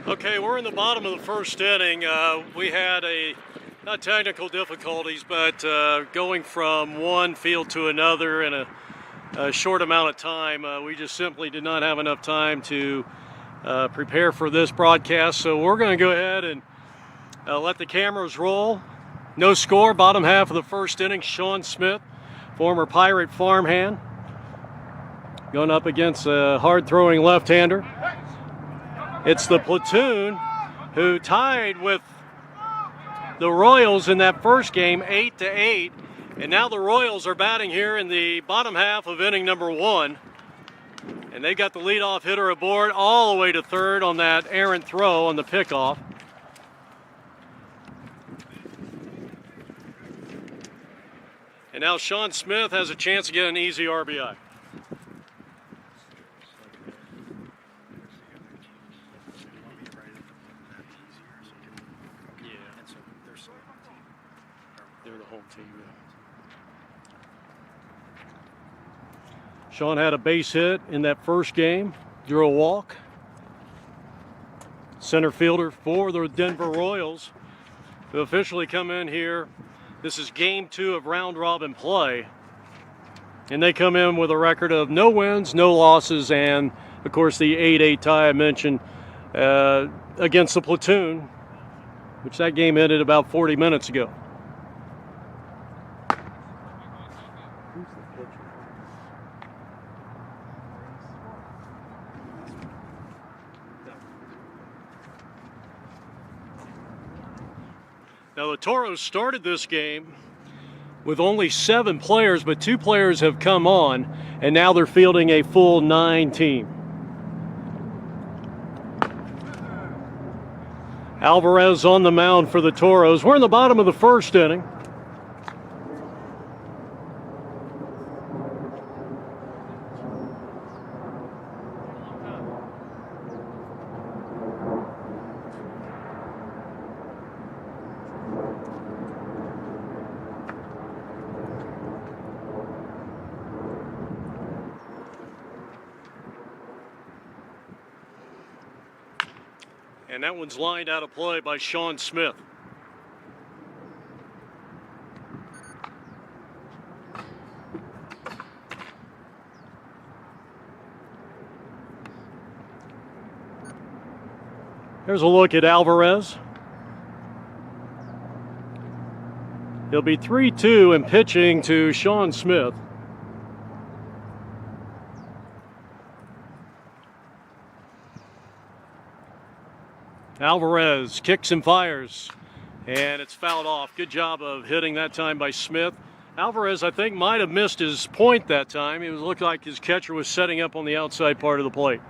Okay, we're in the bottom of the first inning. We had not technical difficulties, but going from one field to another in a short amount of time, we just simply did not have enough time to prepare for this broadcast. So we're going to go ahead and let the cameras roll. No score, bottom half of the first inning. Sean Smith, former Pirate farmhand, going up against a hard-throwing left-hander. It's the platoon who tied with the Royals in that first game, 8-8, and now the Royals are batting here in the bottom half of inning number one, and they got the leadoff hitter aboard all the way to third on that errant throw on the pickoff. And now Sean Smith has a chance to get an easy RBI. They're the home team. Sean had a base hit in that first game, drew a walk. Center fielder for the Denver Royals to officially come in here. This is game 2 of round robin play. And they come in with a record of no wins, no losses, and of course the 8-8 tie I mentioned against the platoon, which that game ended about 40 minutes ago. Now the Toros started this game with only 7 players, but 2 players have come on, and now they're fielding a full 9 team. Alvarez on the mound for the Toros. We're in the bottom of the first inning. And that one's lined out of play by Sean Smith. Here's a look at Alvarez. He'll be 3-2 and pitching to Sean Smith. Alvarez kicks and fires, and it's fouled off. Good job of hitting that time by Smith. Alvarez, I think, might have missed his point that time. It looked like his catcher was setting up on the outside part of the plate.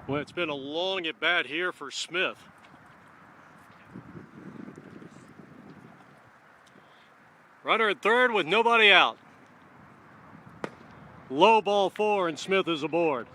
Well, it's been a long at bat here for Smith. Runner at third with nobody out. Low ball 4 and Smith is aboard.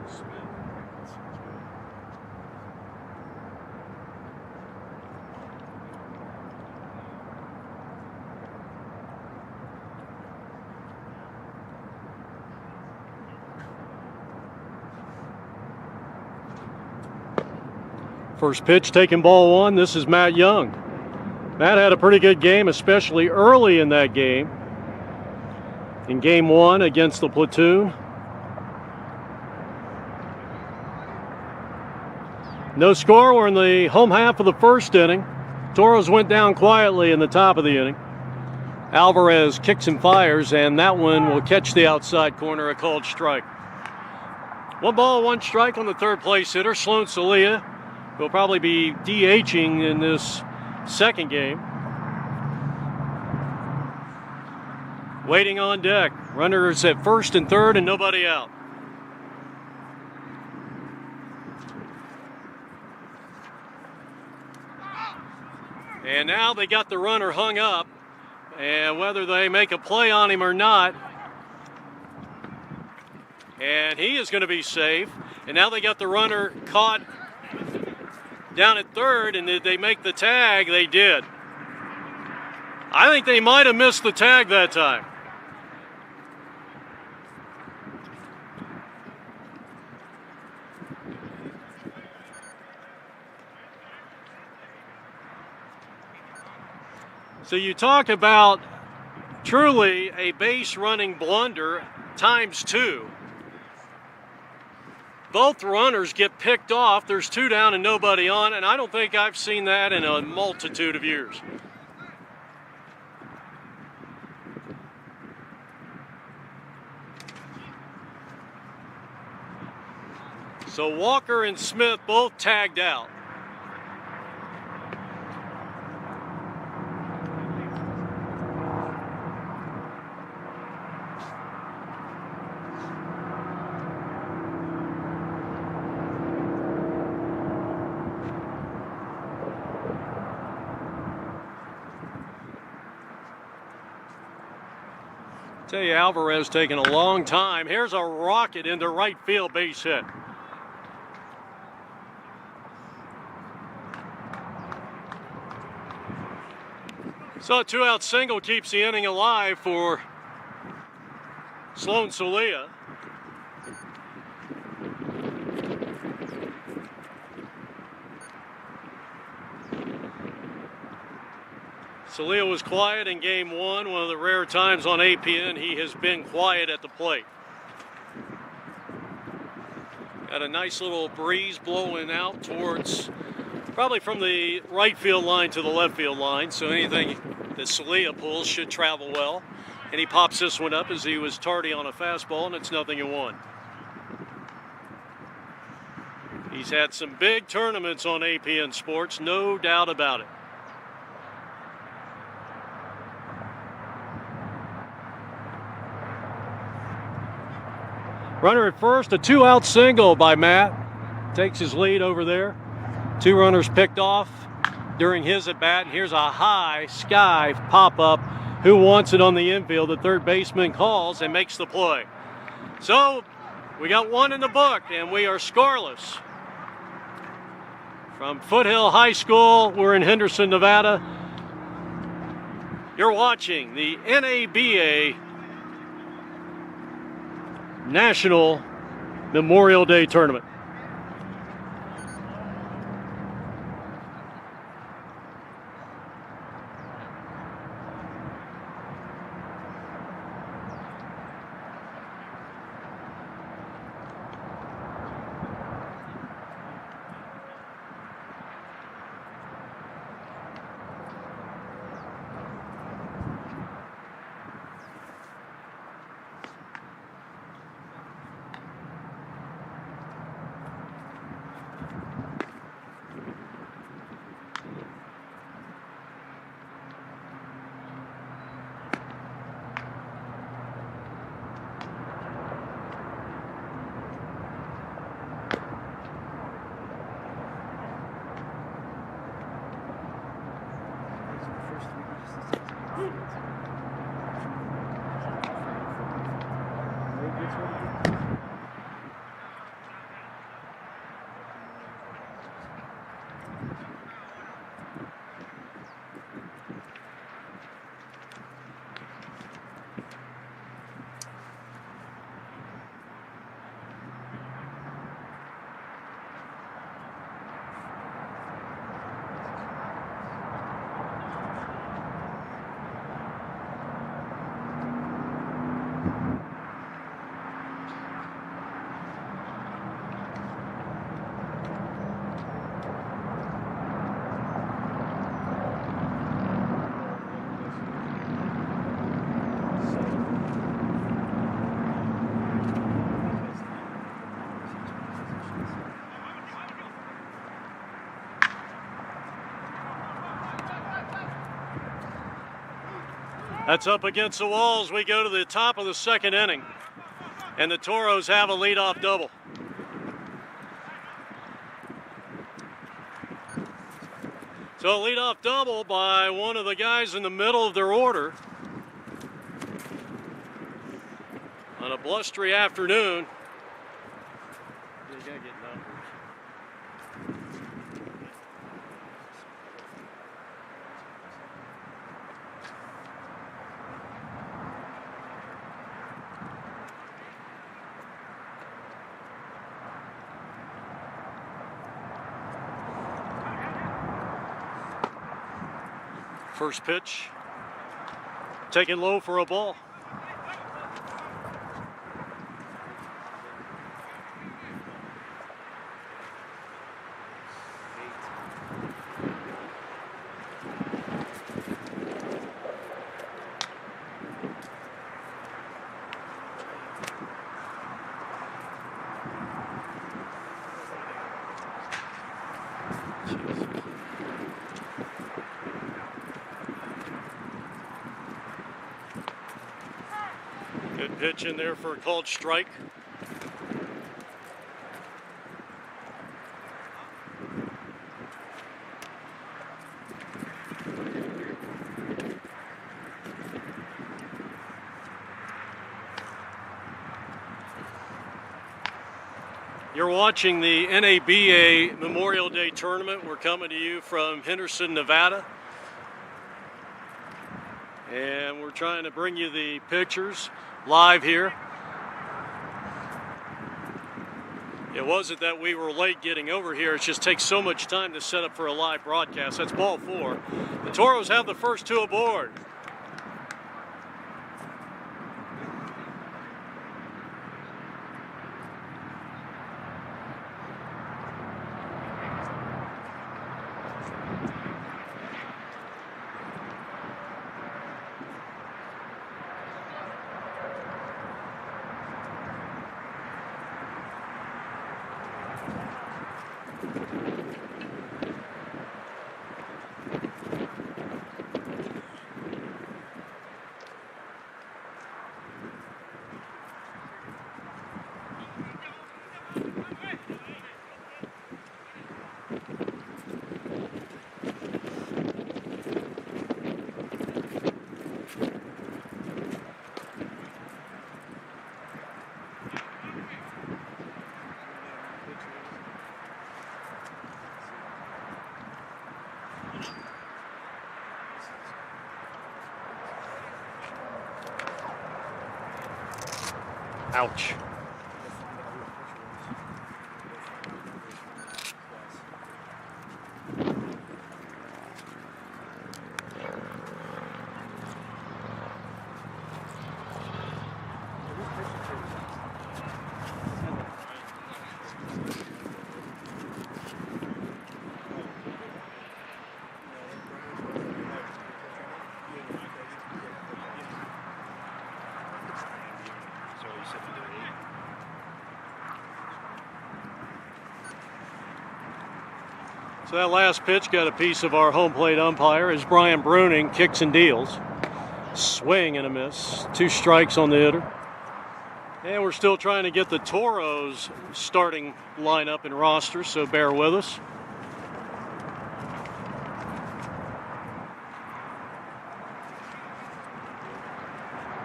Smith. First pitch taking ball one. This is Matt Young. Matt had a pretty good game, especially early in that game. In game one against the Platoon. No score. We're in the home half of the first inning. Toros went down quietly in the top of the inning. Alvarez kicks and fires, and that one will catch the outside corner, a called strike. 1 ball, 1 strike on the third place hitter, Sloan Celia. Will probably be DHing in this second game. Waiting on deck. Runners at first and third and nobody out. And now they got the runner hung up. And whether they make a play on him or not, and he is going to be safe. And now they got the runner caught down at third, and did they make the tag? They did. I think they might have missed the tag that time. So you talk about truly a base running blunder times 2. Both runners get picked off. There's 2 down and nobody on, and I don't think I've seen that in a multitude of years. So Walker and Smith both tagged out. Tell you, Alvarez taking a long time. Here's a rocket into right field, base hit. So a 2-out single keeps the inning alive for Sloan Celia. Celia was quiet in game one of the rare times on APN he has been quiet at the plate. Got a nice little breeze blowing out towards, probably from the right field line to the left field line, so anything that Celia pulls should travel well. And he pops this one up as he was tardy on a fastball, and it's 0-1. He's had some big tournaments on APN Sports, no doubt about it. Runner at first, a 2-out single by Matt. Takes his lead over there. 2 runners picked off during his at-bat. Here's a high sky pop-up. Who wants it on the infield? The third baseman calls and makes the play. So we got 1 in the book, and we are scoreless. From Foothill High School, we're in Henderson, Nevada. You're watching the NABA National Memorial Day Tournament. That's up against the walls. We go to the top of the second inning, and the Toros have a leadoff double. So a leadoff double by one of the guys in the middle of their order on a blustery afternoon. You gotta get numbers. First pitch, taken low for a ball. Good pitch in there for a called strike. You're watching the NABA Memorial Day Tournament. We're coming to you from Henderson, Nevada. And we're trying to bring you the pictures live here. It wasn't that we were late getting over here. It just takes so much time to set up for a live broadcast. That's ball 4. The Toros have the first 2 aboard. Ouch. So that last pitch got a piece of our home plate umpire as Brian Bruning kicks and deals. Swing and a miss. 2 strikes on the hitter. And we're still trying to get the Toros starting lineup and roster, so bear with us.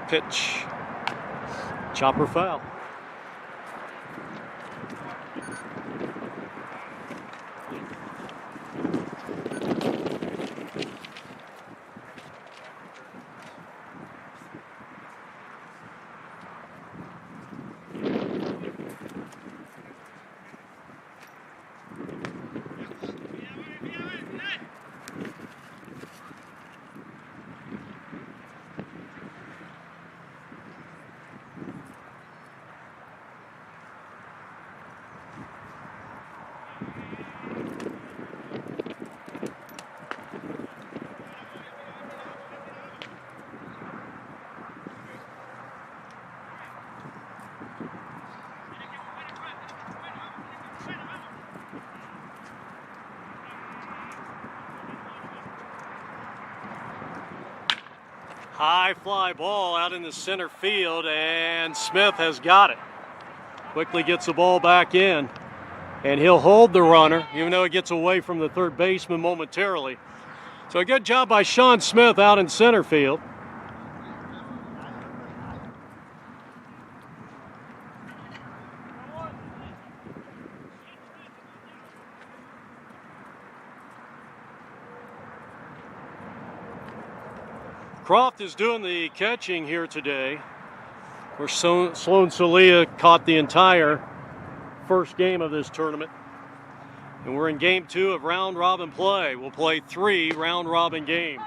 Pitch. Chopper foul. High fly ball out in the center field, and Smith has got it. Quickly gets the ball back in, and he'll hold the runner, even though it gets away from the third baseman momentarily. So a good job by Sean Smith out in center field. Croft is doing the catching here today, where Sloan Salia caught the entire first game of this tournament. And we're in game 2 of round robin play. We'll play 3 round robin games.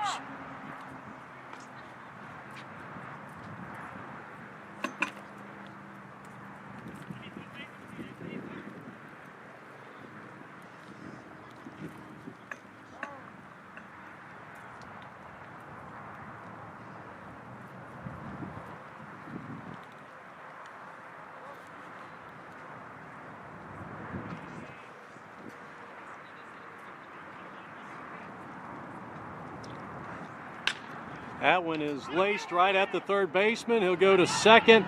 That one is laced right at the third baseman. He'll go to second,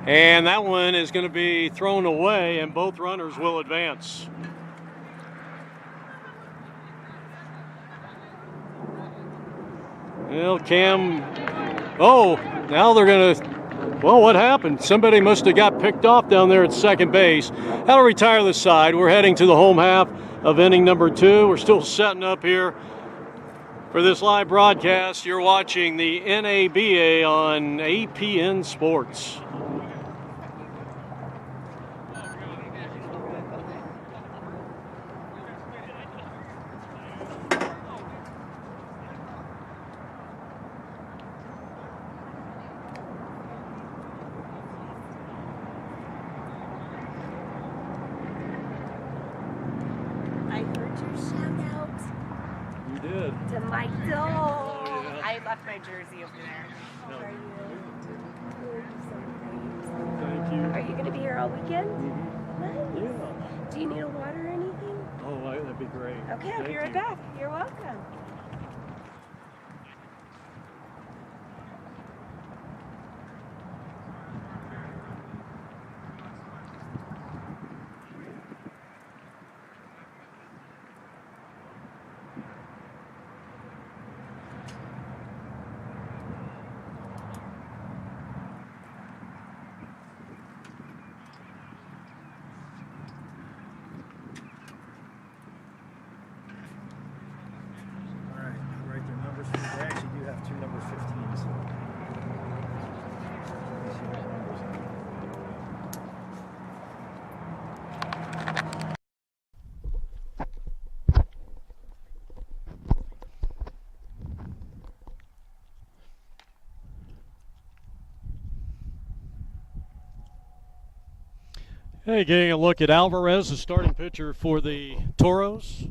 and that one is going to be thrown away, and both runners will advance. Well, Cam, now they're going to, well, what happened? Somebody must have got picked off down there at second base. That'll retire the side. We're heading to the home half of inning number 2. We're still setting up here for this live broadcast. You're watching the NABA on APN Sports. I heard your shout out. You did. To Michael. Oh, yeah. I left my jersey over there. How are you? You're so great. Thank you. Are you going to be here all weekend? Mm-hmm. Nice. Yeah. Do you need a water or anything? Oh, that'd be great. Okay, I'll Thank be right you. back. You're welcome. They actually do have 2 number 15s. Hey, getting a look at Alvarez, the starting pitcher for the Toros.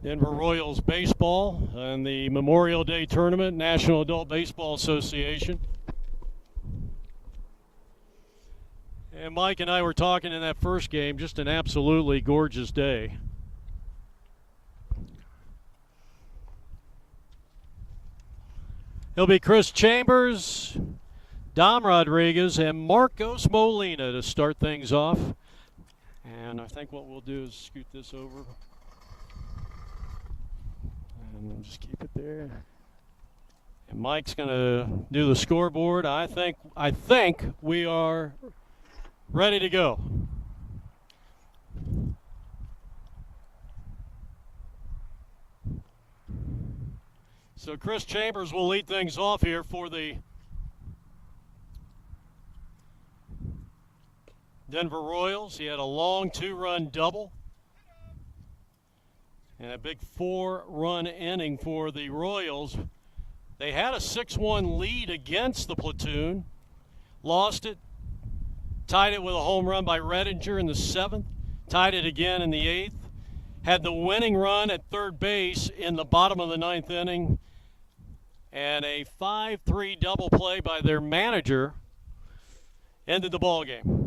Denver Royals baseball and the Memorial Day Tournament, National Adult Baseball Association. And Mike and I were talking in that first game, just an absolutely gorgeous day. It'll be Chris Chambers, Dom Rodriguez, and Marcos Molina to start things off. And I think what we'll do is scoot this over. And we'll just keep it there. And Mike's going to do the scoreboard. I think we are ready to go. So Chris Chambers will lead things off here for the Denver Royals. He had a long 2-run double and a big 4-run inning for the Royals. They had a 6-1 lead against the platoon, lost it, tied it with a home run by Redinger in the 7th, tied it again in the 8th, had the winning run at third base in the bottom of the 9th inning, and a 5-3 double play by their manager ended the ball game.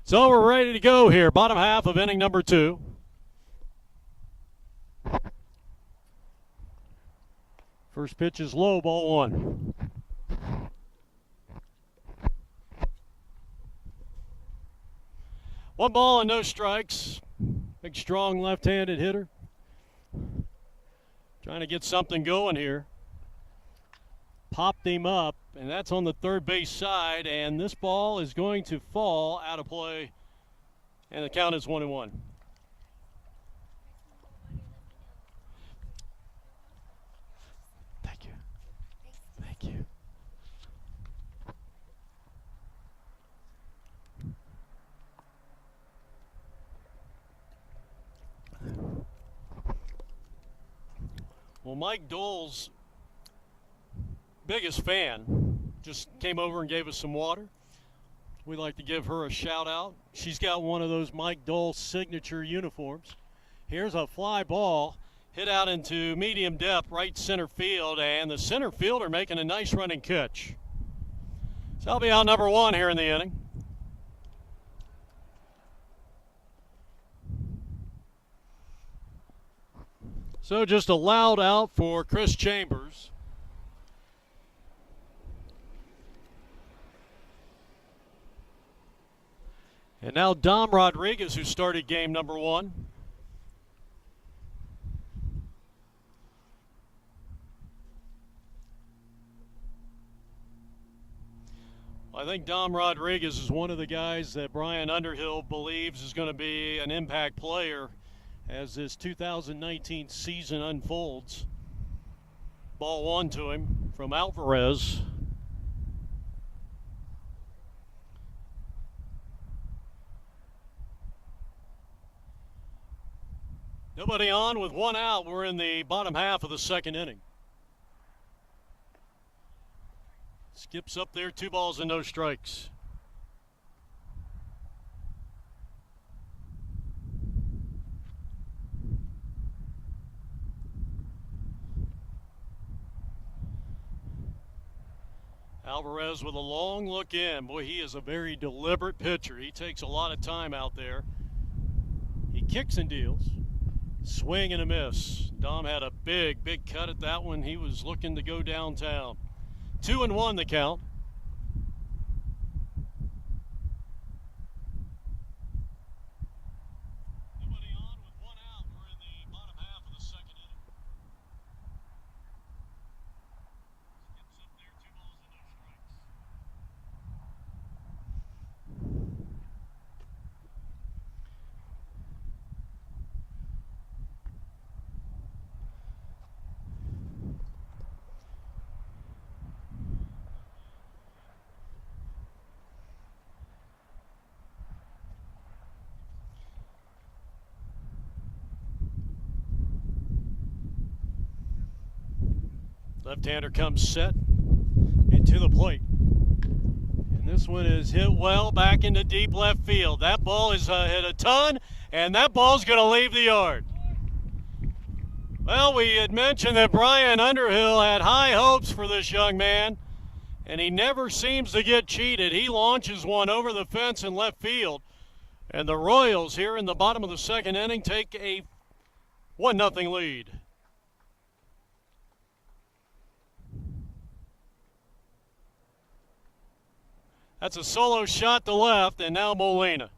So we're ready to go here, bottom half of inning number 2. First pitch is low, ball 1. One ball and no strikes. Big, strong left-handed hitter. Trying to get something going here. Popped him up, and that's on the third base side, and this ball is going to fall out of play, and the count is 1-1. Thank you. Thank you. Well, Mike Dole's biggest fan just came over and gave us some water. We'd like to give her a shout out. She's got one of those Mike Dole signature uniforms. Here's a fly ball hit out into medium depth right center field, and the center fielder making a nice running catch. So that'll be out number 1 here in the inning. So just a loud out for Chris Chambers. And now Dom Rodriguez, who started game number 1. I think Dom Rodriguez is one of the guys that Brian Underhill believes is going to be an impact player as this 2019 season unfolds. Ball 1 to him from Alvarez. Nobody on with 1 out. We're in the bottom half of the second inning. Skips up there, 2 balls and no strikes. Alvarez with a long look in. Boy, he is a very deliberate pitcher. He takes a lot of time out there. He kicks and deals. Swing and a miss. Dom had a big cut at that one. He was looking to go downtown. 2-1 the count. Nobody on with 1 out. We're in the bottom half of the second inning. Skips up there, 2 balls and no strikes. Left-hander comes set into the plate. And this one is hit well back into deep left field. That ball is hit a ton, and that ball's going to leave the yard. Well, we had mentioned that Brian Underhill had high hopes for this young man, and he never seems to get cheated. He launches one over the fence in left field, and the Royals here in the bottom of the second inning take a 1-0 lead. That's a solo shot to left, and now Molina.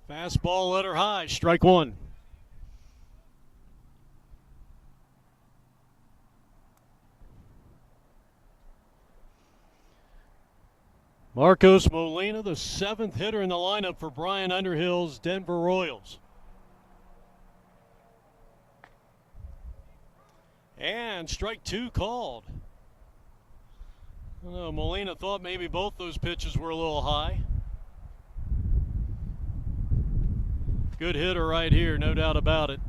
Fastball let her high, strike 1. Marcos Molina, the 7th hitter in the lineup for Brian Underhill's Denver Royals. And strike two called. I don't know, Molina thought maybe both those pitches were a little high. Good hitter right here, no doubt about it.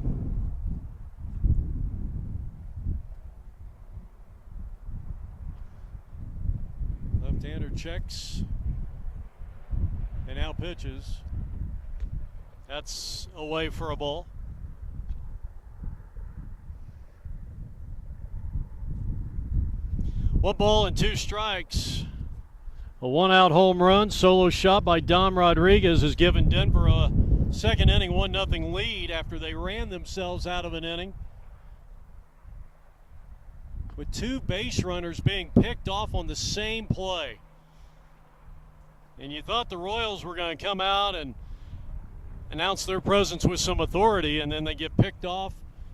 Left-hander checks and now pitches. That's away for a ball. One ball and two strikes. A one-out home run, solo shot by Dom Rodriguez has given Denver a second inning 1-0 lead after they ran themselves out of an inning, with two base runners being picked off on the same play. And you thought the Royals were going to come out and announce their presence with some authority, and then they get picked off.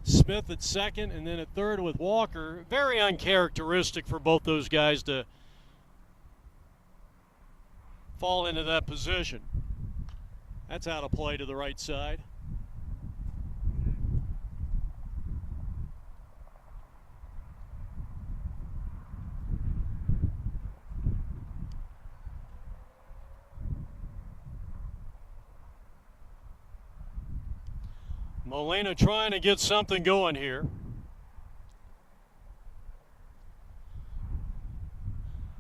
Smith at second, and then at third with Walker. Very uncharacteristic for both those guys to fall into that position. That's out of play to the right side. Molina trying to get something going here.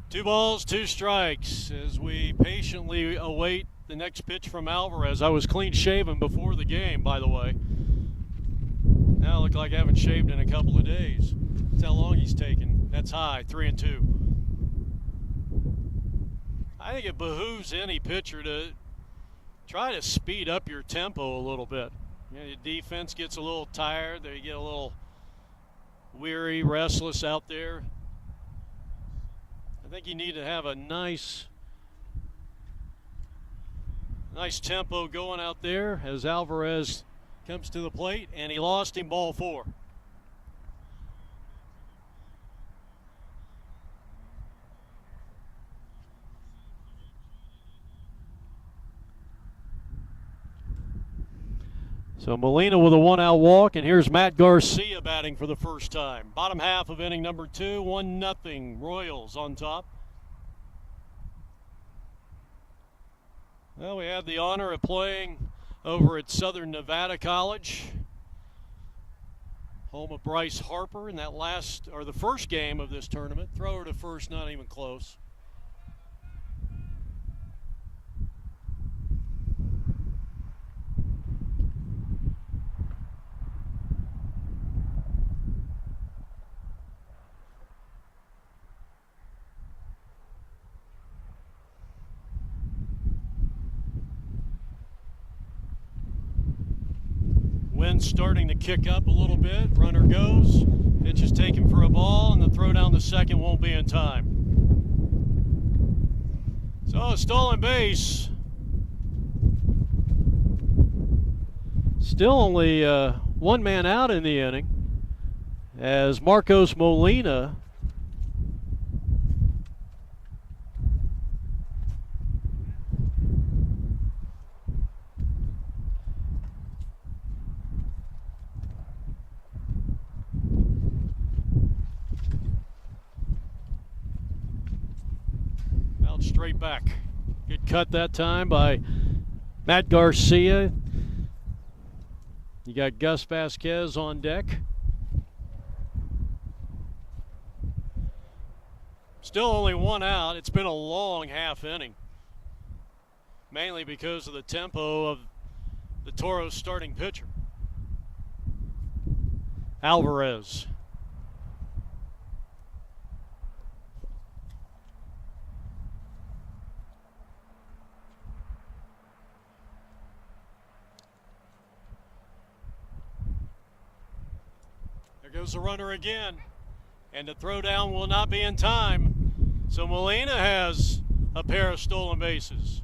Two balls, two strikes as we patiently await the next pitch from Alvarez. I was clean shaven before the game, by the way. Now I look like I haven't shaved in a couple of days. That's how long he's taken. That's high, 3-2. I think it behooves any pitcher to try to speed up your tempo a little bit. You know, your defense gets a little tired. They get a little weary, restless out there. I think you need to have a nice tempo going out there as Alvarez comes to the plate, and he lost him, ball four. So Molina with a one-out walk, and here's Matt Garcia batting for the first time. Bottom half of inning number 2, 1-0, Royals on top. Well, we had the honor of playing over at Southern Nevada College, home of Bryce Harper in that the first game of this tournament. Thrower to first, not even close. Wind's starting to kick up a little bit. Runner goes. Pitch is taken for a ball, and the throw down the second won't be in time. So a stolen base. Still only one man out in the inning as Marcos Molina straight back. Good cut that time by Matt Garcia. You got Gus Vasquez on deck. Still only one out. It's been a long half inning, mainly because of the tempo of the Toros starting pitcher, Alvarez. Goes the runner again, and the throw down will not be in time. So Molina has a pair of stolen bases.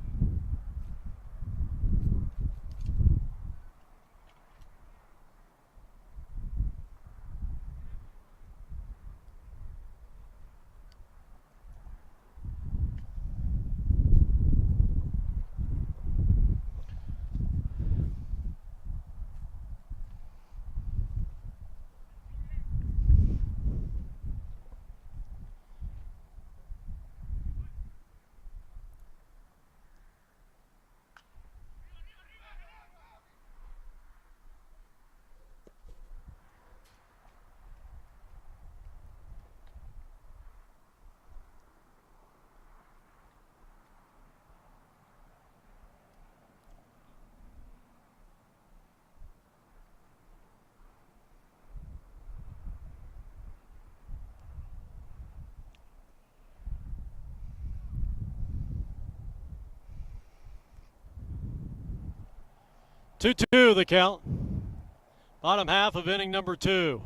2-2 the count. Bottom half of inning number 2.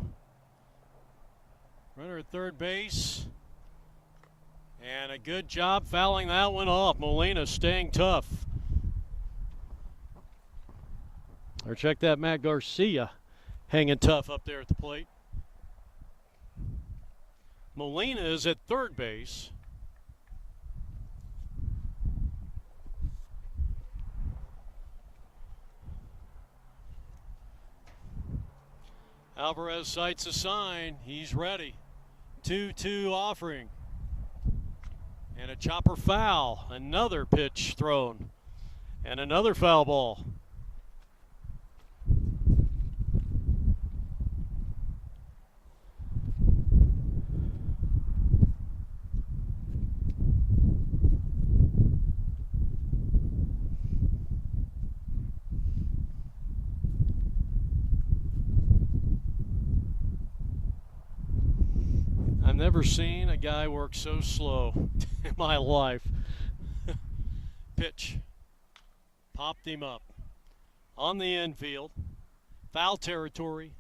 Runner at third base. And a good job fouling that one off. Molina staying tough. Or check that, Matt Garcia hanging tough up there at the plate. Molina is at third base. Alvarez sights a sign. He's ready. 2-2 offering. And a chopper foul. Another pitch thrown. And another foul ball. I've never seen a guy work so slow in my life. Pitch. Popped him up. On the infield. Foul territory.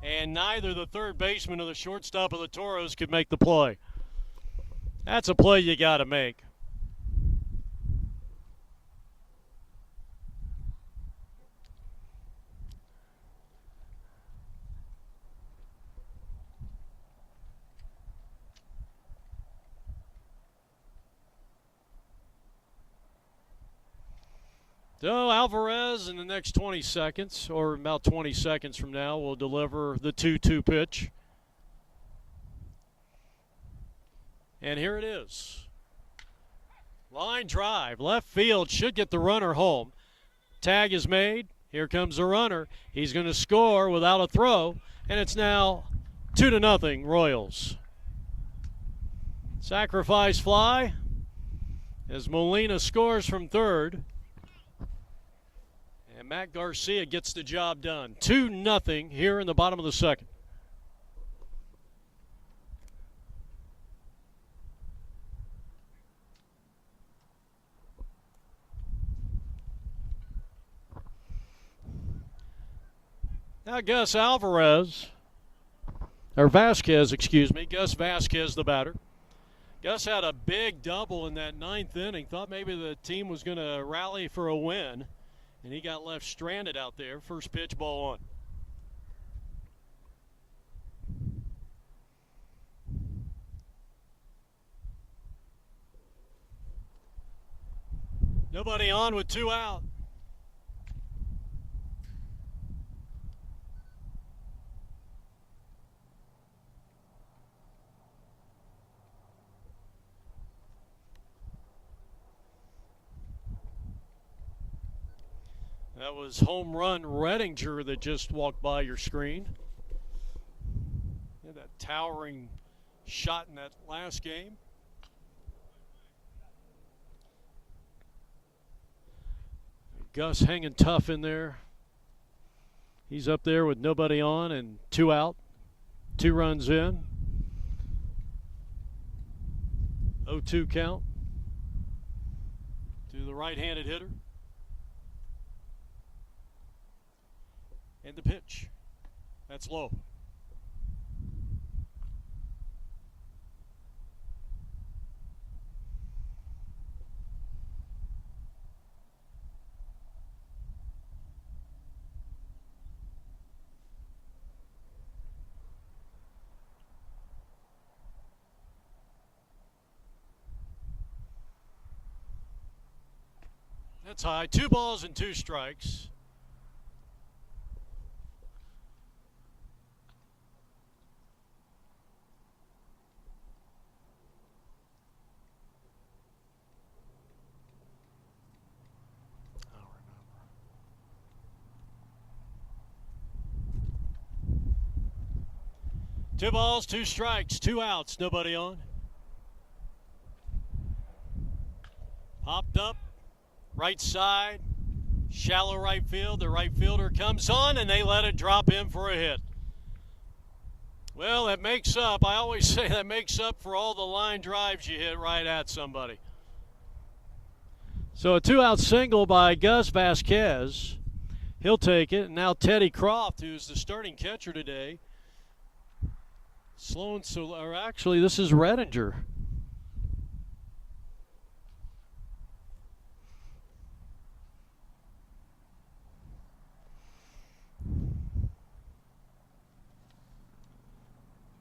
And neither the third baseman or the shortstop of the Toros could make the play. That's a play you got to make. So Alvarez in the next 20 seconds, or about 20 seconds from now, will deliver the 2-2 pitch. And here it is. Line drive, left field, should get the runner home. Tag is made. Here comes the runner. He's going to score without a throw, and it's now 2-0 Royals. Sacrifice fly as Molina scores from third. And Matt Garcia gets the job done. 2-0 here in the bottom of the second. Now Gus Vasquez, Gus Vasquez the batter. Gus had a big double in that ninth inning. Thought maybe the team was going to rally for a win, and he got left stranded out there. First pitch, ball one. Nobody on with 2 out. That was home run Redinger that just walked by your screen. He had that towering shot in that last game. Gus hanging tough in there. He's up there with nobody on and 2 out. 2 runs in. 0-2 count to the right-handed hitter. And the pitch. That's low. That's high. 2 balls and 2 strikes. Two balls, 2 strikes, 2 outs, nobody on. Popped up, right side, shallow right field. The right fielder comes on and they let it drop in for a hit. Well, that makes up, I always say that makes up for all the line drives you hit right at somebody. So a 2-out single by Gus Vasquez. He'll take it. Now Teddy Croft, who's the starting catcher today. Sloan, or actually, this is Redinger.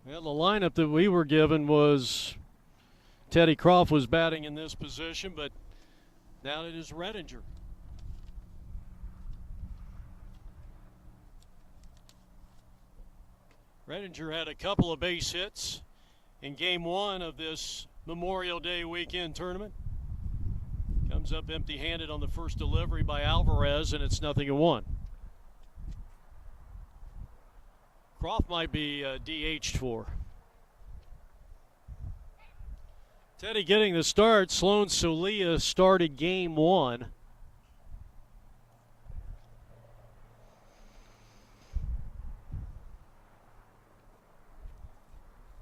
Well, the lineup that we were given was Teddy Croft was batting in this position, but now it is Redinger. Redinger had a couple of base hits in game one of this Memorial Day weekend tournament. Comes up empty-handed on the first delivery by Alvarez, and it's 0-1. Croft might be DH'd for. Teddy getting the start. Sloan Solia started game one.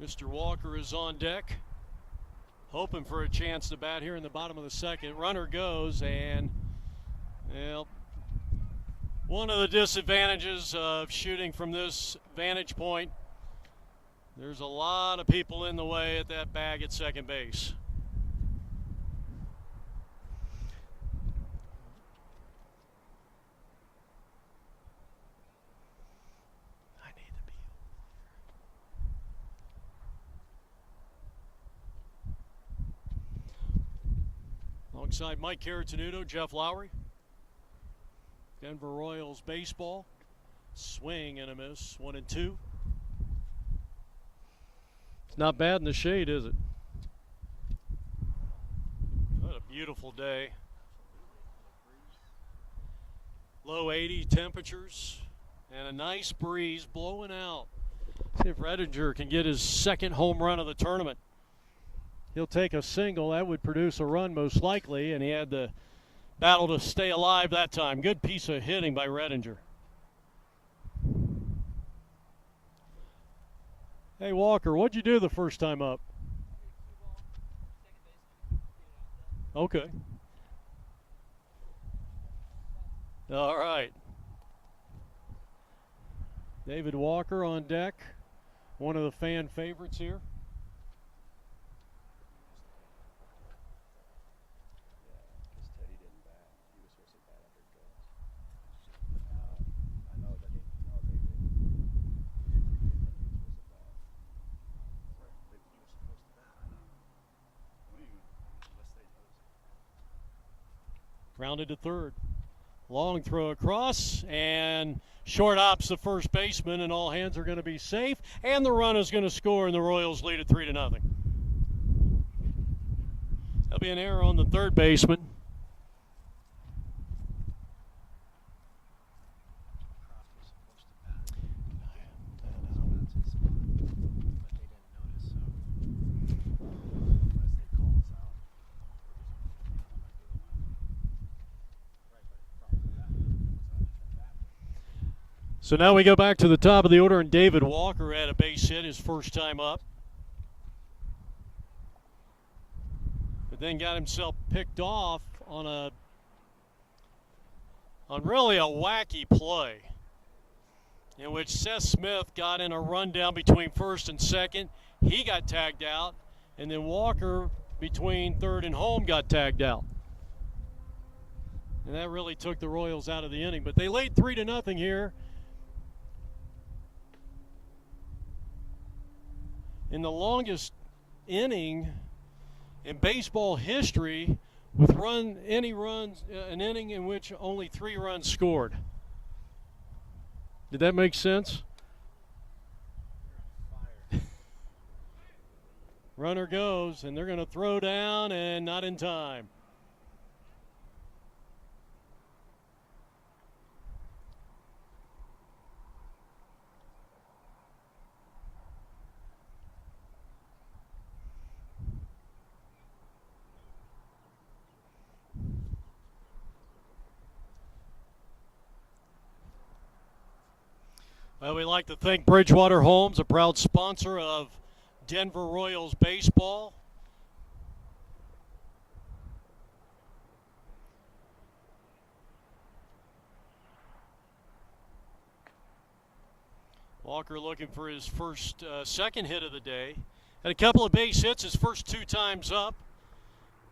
Mr. Walker is on deck, hoping for a chance to bat here in the bottom of the second. Runner goes, and well, one of the disadvantages of shooting from this vantage point, there's a lot of people in the way at that bag at second base. I need to be alongside Mike Caratanudo, Jeff Lowry. Denver Royals baseball. Swing and a miss. 1-2. It's not bad in the shade, is it? What a beautiful day. Low 80 temperatures and a nice breeze blowing out. See if Redinger can get his second home run of the tournament. He'll take a single. That would produce a run most likely, and he had the battle to stay alive that time. Good piece of hitting by Redinger. Hey, Walker, what'd you do the first time up? Okay. All right. David Walker on deck, one of the fan favorites here. Grounded to third. Long throw across, and short hops the first baseman, and all hands are going to be safe, and the run is going to score, and the Royals lead at 3-0. There'll be an error on the third baseman. So now we go back to the top of the order, and David Walker had a base hit his first time up. But then got himself picked off on really a wacky play in which Seth Smith got in a rundown between first and second. He got tagged out, and then Walker between third and home got tagged out. And that really took the Royals out of the inning. But they laid 3-0 here. In the longest inning in baseball history, with an inning in which only 3 runs scored. Did that make sense? Runner goes, and they're going to throw down, and not in time. Well, we'd like to thank Bridgewater Homes, a proud sponsor of Denver Royals baseball. Walker looking for his second hit of the day. Had a couple of base hits his first 2 times up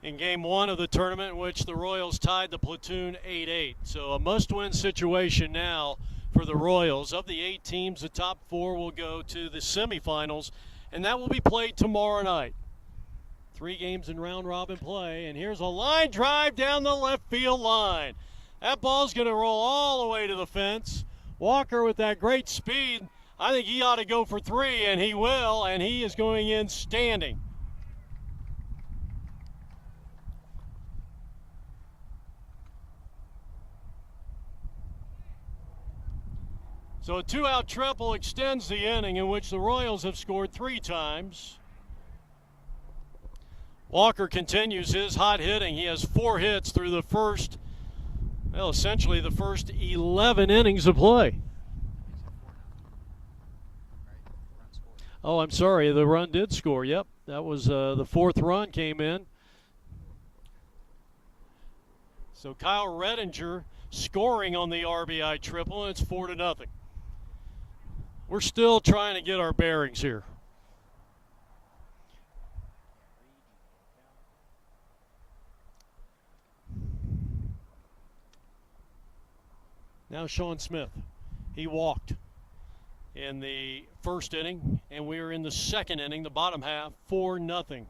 in game 1 of the tournament, in which the Royals tied the platoon 8-8. So a must-win situation now for the Royals. Of the 8 teams, the top 4 will go to the semifinals, and that will be played tomorrow night. 3 games in round-robin play, and here's a line drive down the left field line. That ball's going to roll all the way to the fence. Walker with that great speed, I think he ought to go for 3, and he will, and he is going in standing. So a 2-out triple extends the inning, in which the Royals have scored 3 times. Walker continues his hot hitting. He has 4 hits through the first, well, essentially the first 11 innings of play. Oh, I'm sorry, the run did score. Yep, that was the 4th run came in. So Kyle Redinger scoring on the RBI triple, and it's 4-0. We're still trying to get our bearings here. Now Sean Smith. He walked in the first inning, and we are in the second inning, the bottom half, 4-0.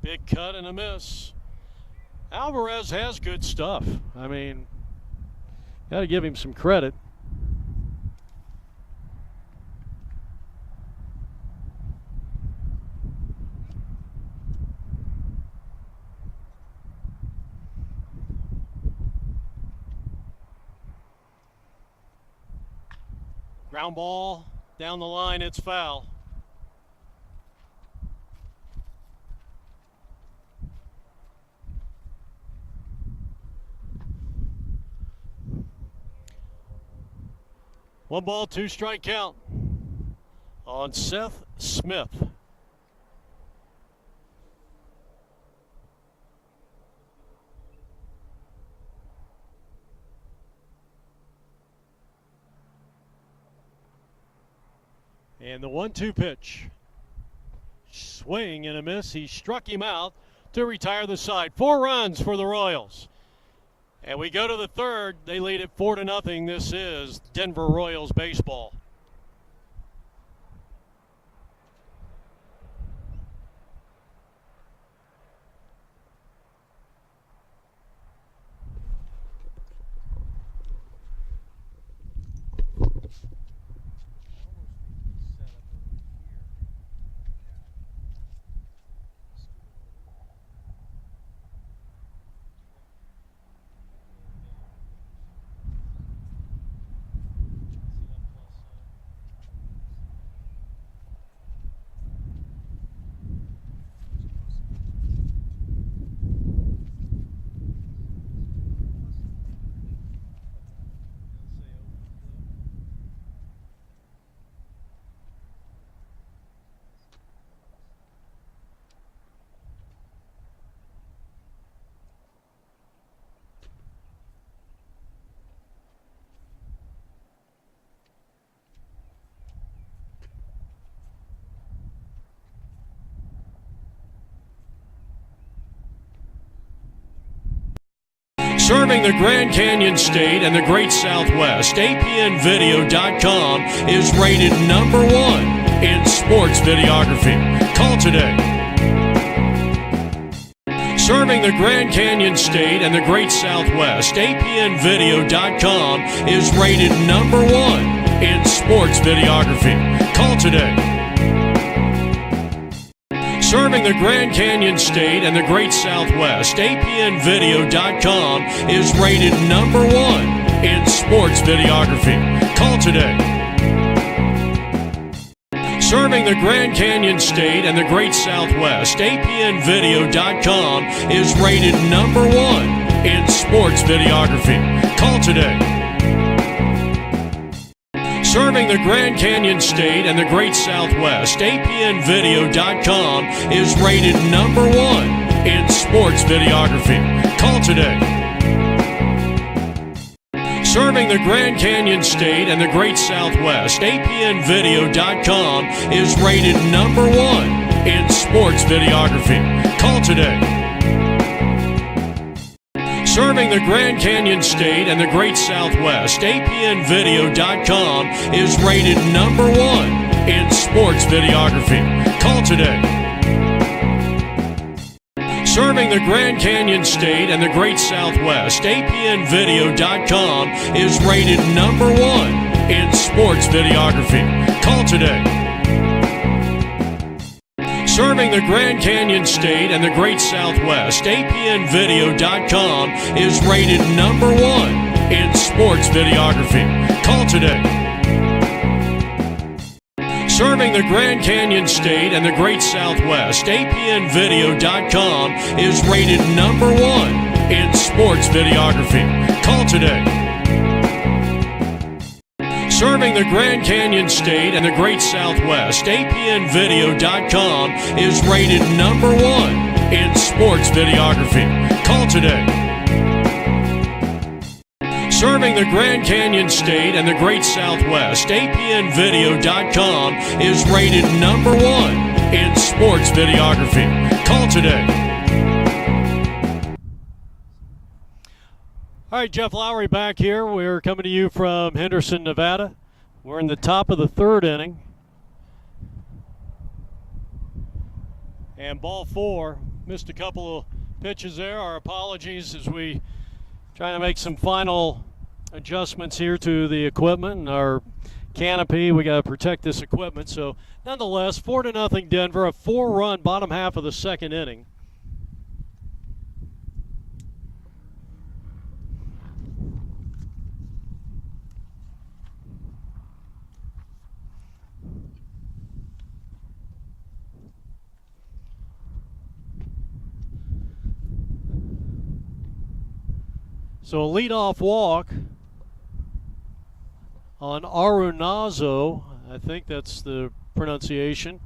Big cut and a miss. Alvarez has good stuff. I mean, got to give him some credit. Ground ball down the line, it's foul. One ball, 2 strike count on Seth Smith. And the 1-2 pitch. Swing and a miss. He struck him out to retire the side. 4 runs for the Royals. And we go to the third. They lead it 4-0. This is Denver Royals baseball. Serving the Grand Canyon State and the Great Southwest, APNvideo.com is rated #1 in sports videography. Call today. Serving the Grand Canyon State and the Great Southwest, APNvideo.com is rated #1 in sports videography. Call today. Serving the Grand Canyon State and the Great Southwest, APNvideo.com is rated #1 in sports videography. Call today. Serving the Grand Canyon State and the Great Southwest, APNvideo.com is rated #1 in sports videography. Call today. Serving the Grand Canyon State and the Great Southwest, APNvideo.com is rated #1 in sports videography. Call today. Serving the Grand Canyon State and the Great Southwest, APNvideo.com is rated #1 in sports videography. Call today. Serving the Grand Canyon State and the Great Southwest, APNvideo.com is rated #1 in sports videography. Call today. Serving the Grand Canyon State and the Great Southwest, APNvideo.com is rated #1 in sports videography. Call today. Serving the Grand Canyon State and the Great Southwest, APNvideo.com is rated #1 in sports videography. Call today. Serving the Grand Canyon State and the Great Southwest, APNvideo.com is rated #1 in sports videography. Call today. Serving the Grand Canyon State and the Great Southwest, APNvideo.com is rated #1 in sports videography. Call today. Serving the Grand Canyon State and the Great Southwest, APNvideo.com is rated #1 in sports videography. Call today. All right, Jeff Lowry back here. We're coming to you from Henderson, Nevada. We're in the top of the third inning. And ball 4. Missed a couple of pitches there. Our apologies as we try to make some final adjustments here to the equipment and our canopy. We got to protect this equipment. So nonetheless, 4-0 Denver, a 4-run bottom half of the second inning. So a leadoff walk on Arunazo, I think that's the pronunciation.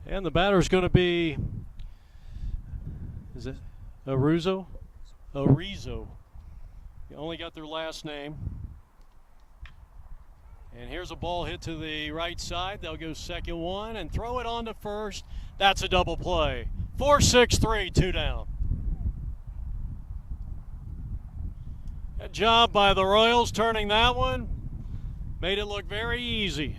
And the batter's going to be, is it Arizo? Arizo. You only got their last name. And here's a ball hit to the right side. They'll go second one and throw it on to first. That's a double play. 4-6-3, 2 down. Good job by the Royals turning that one. Made it look very easy.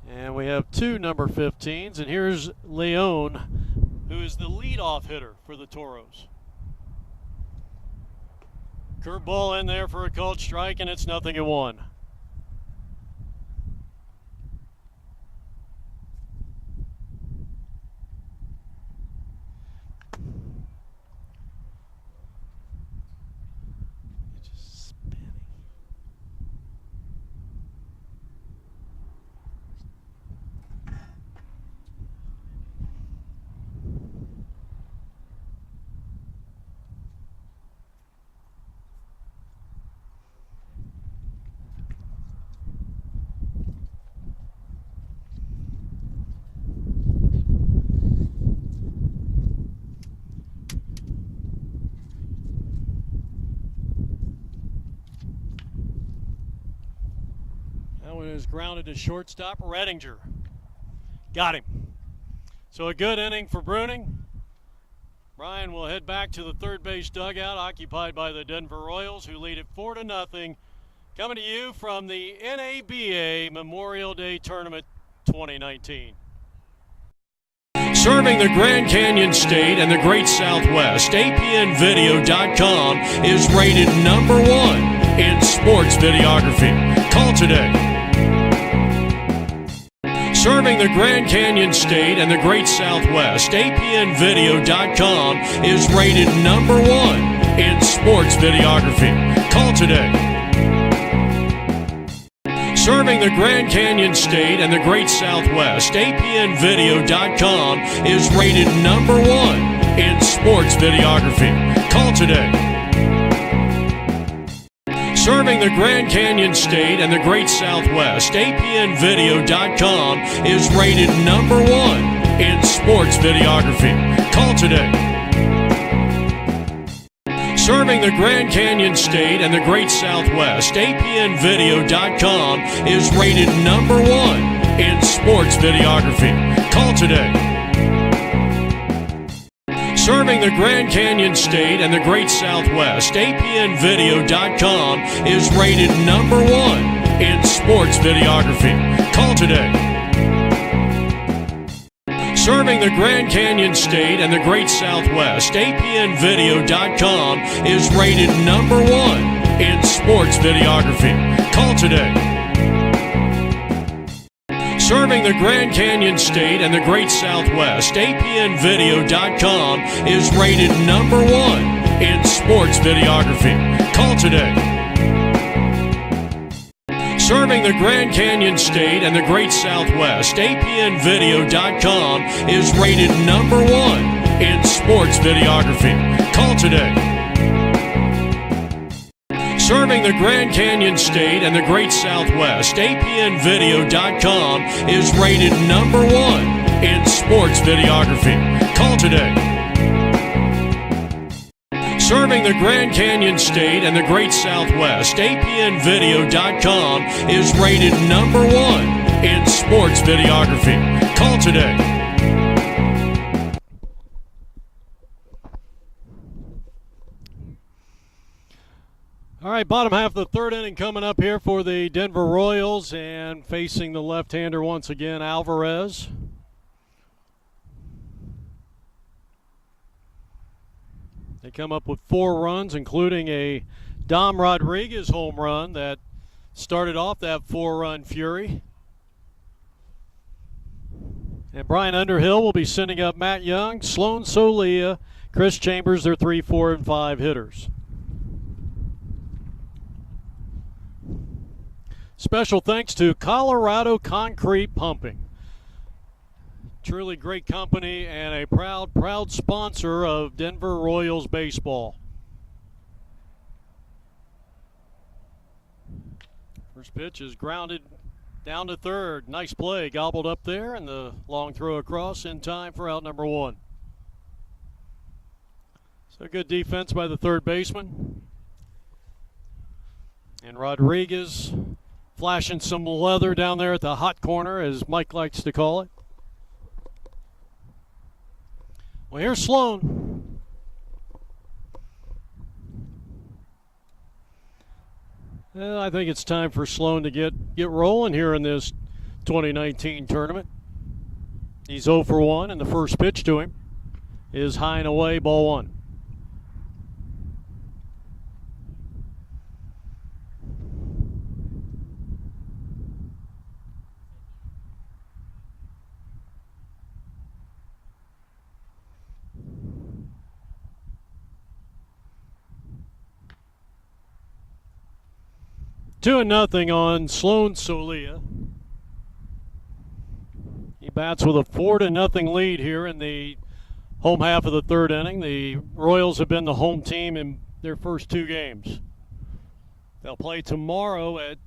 And we have 2 number 15s, and here's Leon, who is the leadoff hitter for the Toros. Curveball in there for a called strike, and it's 0-1. Is grounded to shortstop. Redinger got him. So a good inning for Bruning. Brian will head back to the third base dugout occupied by the Denver Royals, who lead it 4-0. Coming to you from the NABA Memorial Day Tournament 2019. Serving the Grand Canyon State and the Great Southwest, APNvideo.com is rated #1 in sports videography. Call today. Serving the Grand Canyon State and the Great Southwest, APNvideo.com is rated #1 in sports Videography. Call today. Serving the Grand Canyon State and the Great Southwest, APNvideo.com is rated #1 in sports videography. Call today. Serving the Grand Canyon State and the Great Southwest, APNvideo.com is rated #1 in sports videography. Call today. Serving the Grand Canyon State and the Great Southwest, APNvideo.com is rated #1 in sports videography. Call today. Serving the Grand Canyon State and the Great Southwest, APNvideo.com is rated #1 in sports videography. Call today. Serving the Grand Canyon State and the Great Southwest, APNvideo.com is rated #1 in sports videography. Call today. Serving the Grand Canyon State and the Great Southwest, APNvideo.com is rated #1 in sports videography. Call today. Serving the Grand Canyon State and the Great Southwest, APNvideo.com is rated #1 in sports videography. Call today. Serving the Grand Canyon State and the Great Southwest, APNvideo.com is rated #1 in sports videography. Call today. Serving the Grand Canyon State and the Great Southwest, APNvideo.com is rated #1 in sports videography. Call today. All right, bottom half of the third inning coming up here for the Denver Royals, and facing the left-hander once again, Alvarez. They come up with 4 runs, including a Dom Rodriguez home run that started off that 4-run fury. And Brian Underhill will be sending up Matt Young, Sloan Solia, Chris Chambers, their 3, 4, and 5 hitters. Special thanks to Colorado Concrete Pumping. Truly great company and a proud sponsor of Denver Royals baseball. First pitch is grounded down to third. Nice play, gobbled up there, and the long throw across in time for out number 1. So good defense by the third baseman. And Rodriguez flashing some leather down there at the hot corner, as Mike likes to call it. Well, here's Sloan. Well, I think it's time for Sloan to get rolling here in this 2019 tournament. He's 0 for 1, and the first pitch to him is high and away, ball 1. Two and nothing on Sloan Solia. He bats with a 4-0 lead here in the home half of the third inning. The Royals have been the home team in their first 2 games. They'll play tomorrow at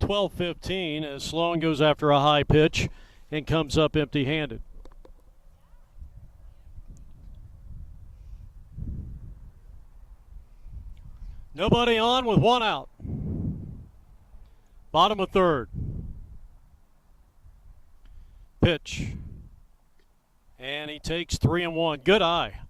12:15 as Sloan goes after a high pitch and comes up empty-handed. Nobody on with 1 out. Bottom of third. Pitch. And he takes 3-1. Good eye.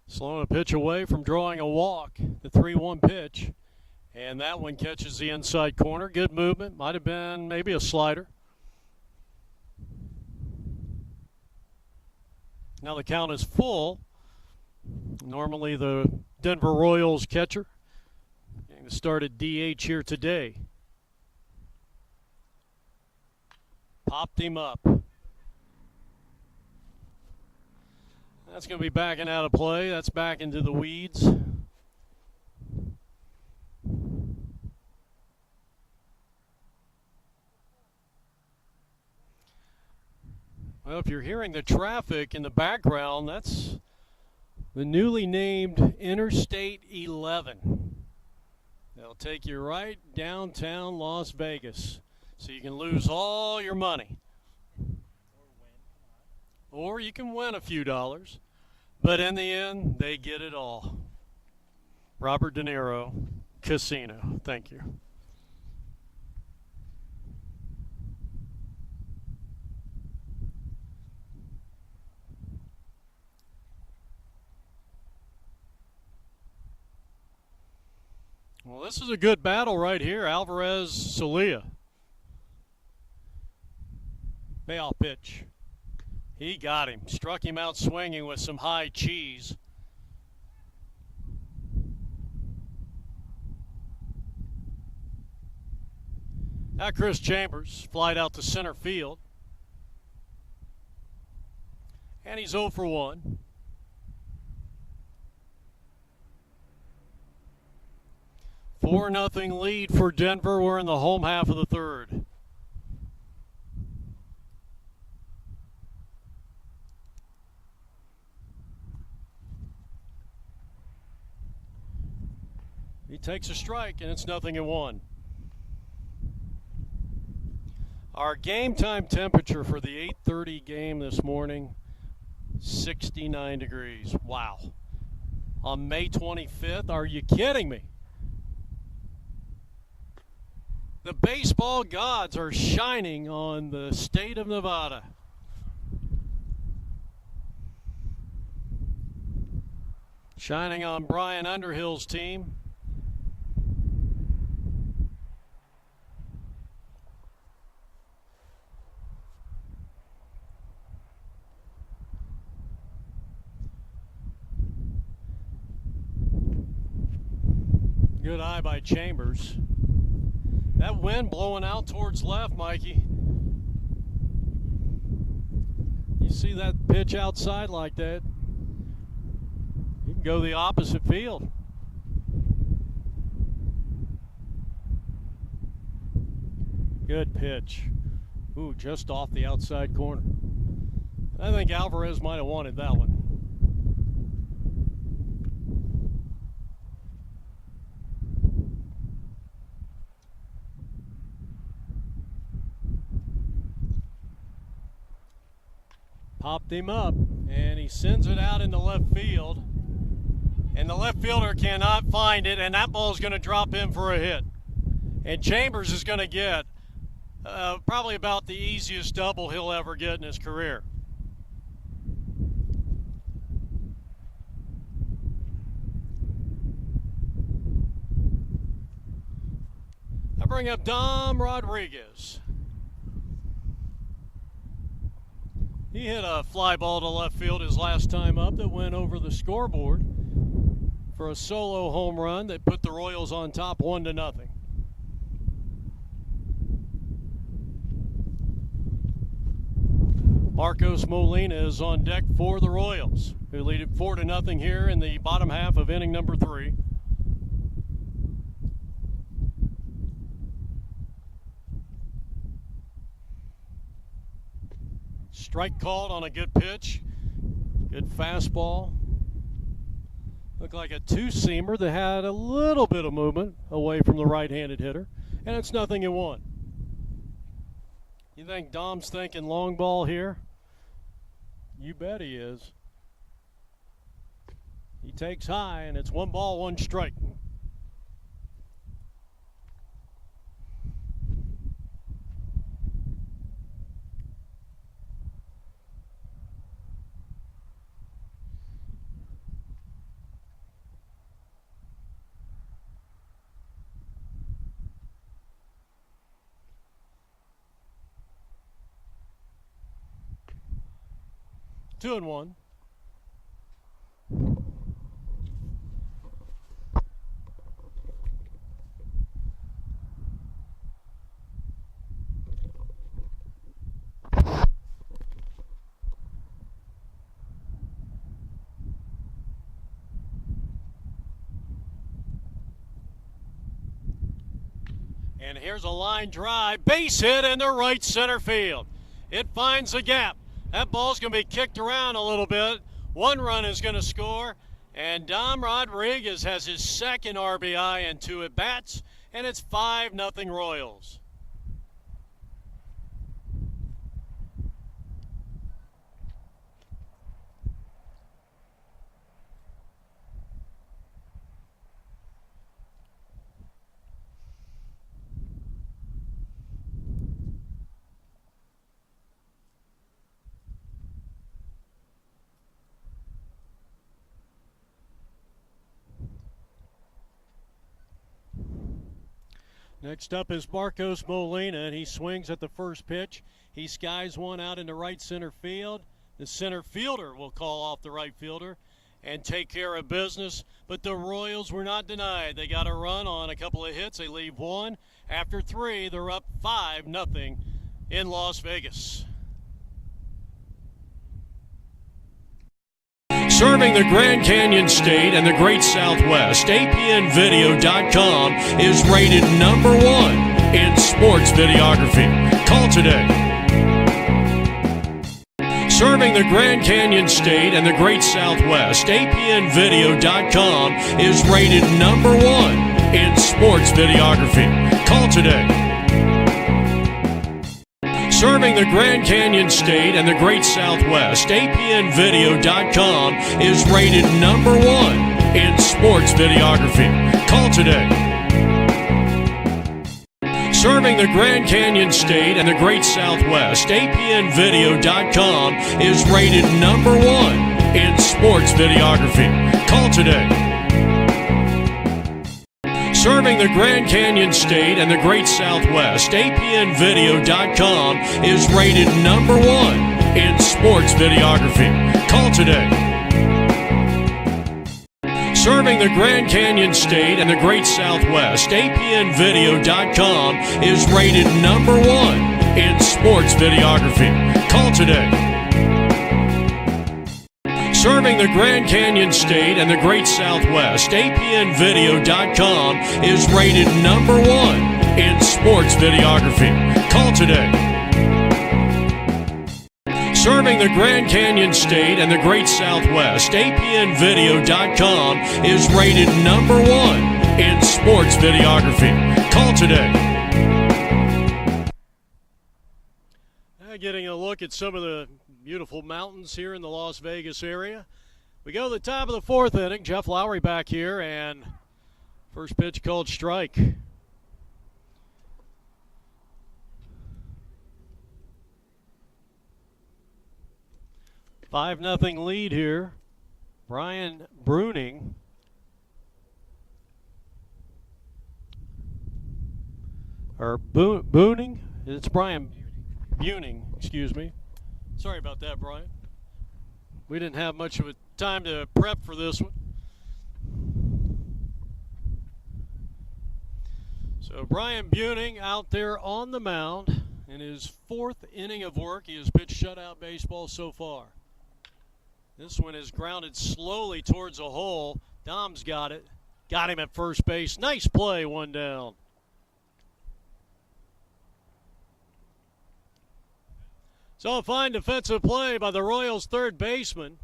Slowing a pitch away from drawing a walk. The 3-1 pitch. And that one catches the inside corner. Good movement. Might have been maybe a slider. Now the count is full. Normally the Denver Royals catcher. Getting started DH here today. Popped him up. That's going to be backing out of play. That's back into the weeds. Well, if you're hearing the traffic in the background, that's the newly named Interstate 11. They'll take you right downtown Las Vegas, so you can lose all your money. Or you can win a few dollars. But in the end, they get it all. Robert De Niro, Casino. Thank you. Well, this is a good battle right here. Alvarez, Solia. Payoff pitch. He got him. Struck him out swinging with some high cheese. Now Chris Chambers flied out to center field. And he's 0 for 1. Four nothing lead for Denver. We're in the home half of the third. He takes a strike, and it's 0-1. Our game time temperature for the 8:30 game this morning, 69 degrees. Wow. On May 25th, are you kidding me? The baseball gods are shining on the state of Nevada. Shining on Brian Underhill's team. Good eye by Chambers. That wind blowing out towards left, Mikey. You see that pitch outside like that, you can go the opposite field. Good pitch. Ooh, just off the outside corner. I think Alvarez might have wanted that one. Popped him up, and he sends it out into left field. And the left fielder cannot find it, and that ball's going to drop in for a hit. And Chambers is going to get probably about the easiest double he'll ever get in his career. I bring up Dom Rodriguez. He hit a fly ball to left field his last time up that went over the scoreboard for a solo home run that put the Royals on top 1-0. Marcos Molina is on deck for the Royals, who lead it 4-0 here in the bottom half of inning number 3. Strike called on a good pitch. Good fastball. Looked like a two-seamer that had a little bit of movement away from the right-handed hitter. And it's 0-1. You think Dom's thinking long ball here? You bet he is. He takes high, and it's 1 ball, 1 strike. Two and one. And here's a line drive, base hit in the right center field. It finds a gap. That ball's going to be kicked around a little bit. One run is going to score, and Dom Rodriguez has his second RBI and 2 at-bats, and it's 5-0 Royals. Next up is Marcos Molina, and he swings at the first pitch. He skies one out into right center field. The center fielder will call off the right fielder and take care of business. But the Royals were not denied. They got a run on a couple of hits. They leave one. After 3, they're up 5-0 in Las Vegas. Serving the Grand Canyon State and the Great Southwest, APNvideo.com is rated #1 in sports videography. Call today. Serving the Grand Canyon State and the Great Southwest, APNvideo.com is rated #1 in sports videography. Call today. Serving the Grand Canyon State and the Great Southwest, APNvideo.com is rated #1 in sports videography. Call today. Serving the Grand Canyon State and the Great Southwest, APNvideo.com is rated #1 in sports videography. Call today. Serving the Grand Canyon State and the Great Southwest, APNvideo.com is rated #1 in sports videography. Call today. Serving the Grand Canyon State and the Great Southwest, APNvideo.com is rated #1 in sports videography. Call today. Serving the Grand Canyon State and the Great Southwest, APNvideo.com is rated #1 in sports videography. Call today. Serving the Grand Canyon State and the Great Southwest, APNvideo.com is rated #1 in sports videography. Call today. Getting a look at some of the beautiful mountains here in the Las Vegas area. We go to the top of the 4th inning. Jeff Lowry back here, and first pitch called strike. 5-0 lead here. Brian Bruning. Or Booning? It's Brian Buning, excuse me. Sorry about that, Brian. We didn't have much of a time to prep for this one. So Brian Buning out there on the mound in his 4th inning of work. He has pitched shutout baseball so far. This one is grounded slowly towards a hole. Dom's got it. Got him at first base. Nice play, 1 down. So a fine defensive play by the Royals' third baseman.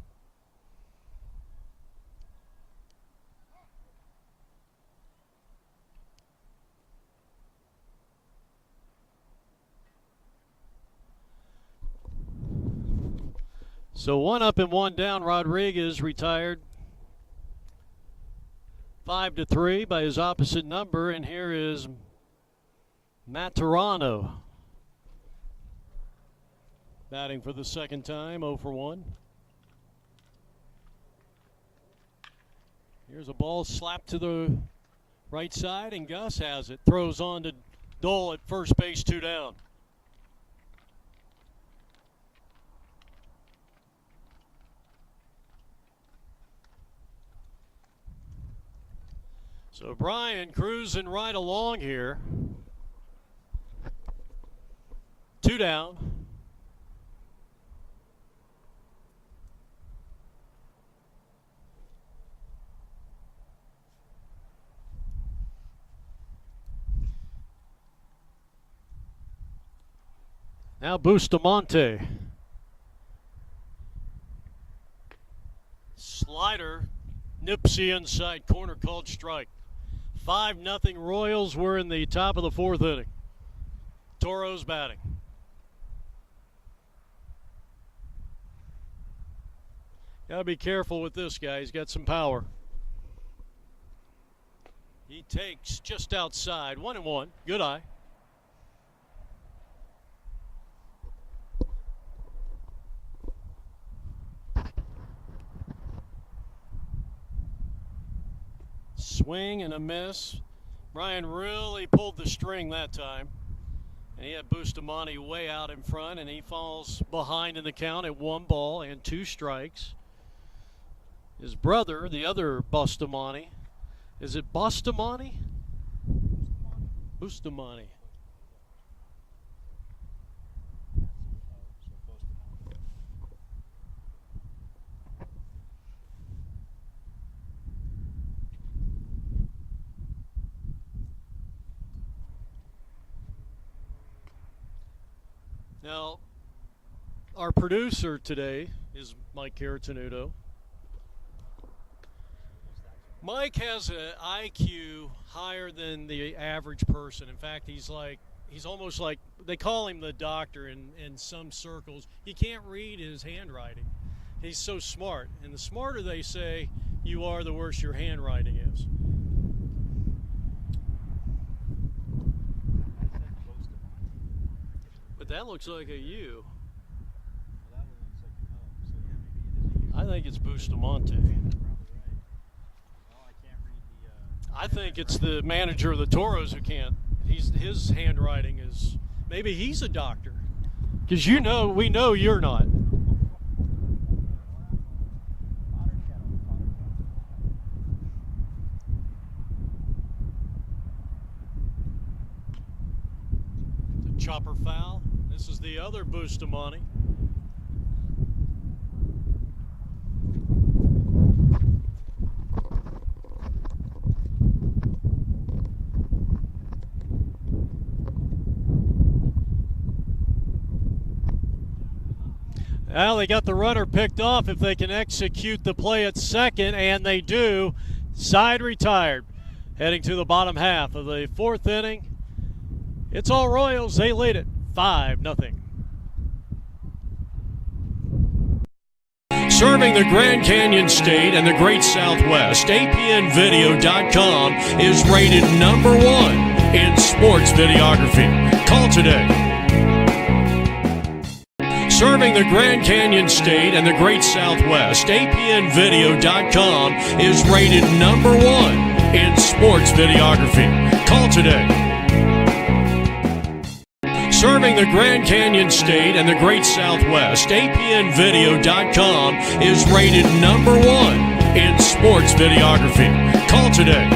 So 1 up and 1 down. Rodriguez retired 5-3 by his opposite number, and here is Maturano batting for the second time, 0 for 1. Here's a ball slapped to the right side, and Gus has it. Throws on to Dole at first base, 2 down. So Brian cruising right along here. 2 down. Now Bustamante. Slider, nips the inside corner, called strike. 5-0 Royals. We're in the top of the 4th inning. Toros batting. Got to be careful with this guy. He's got some power. He takes just outside. 1-1. Good eye. Swing and a miss. Brian really pulled the string that time. And he had Bustamante way out in front, and he falls behind in the count at 1 ball and 2 strikes. His brother, the other Bustamante, is it Bustamante? Bustamante. Now, our producer today is Mike Caratenuto. Mike has an IQ higher than the average person. In fact, he's almost like, they call him the doctor in some circles. He can't read his handwriting. He's so smart. And the smarter they say you are, the worse your handwriting is. But that looks like a U. I think it's Bustamante. I think it's the manager of the Toros who can't. His handwriting is, maybe he's a doctor. Because we know you're not. The chopper foul. This is the other Bustamante. Well, they got the runner picked off if they can execute the play at second, and they do. Side retired. Heading to the bottom half of the 4th inning. It's all Royals. They lead it 5-0. Serving the Grand Canyon State and the Great Southwest, APNvideo.com is rated #1 in sports videography. Call today. Serving the Grand Canyon State and the Great Southwest, APNvideo.com is rated #1 in sports videography. Call today. Serving the Grand Canyon State and the Great Southwest, APNvideo.com is rated #1 in sports videography. Call today.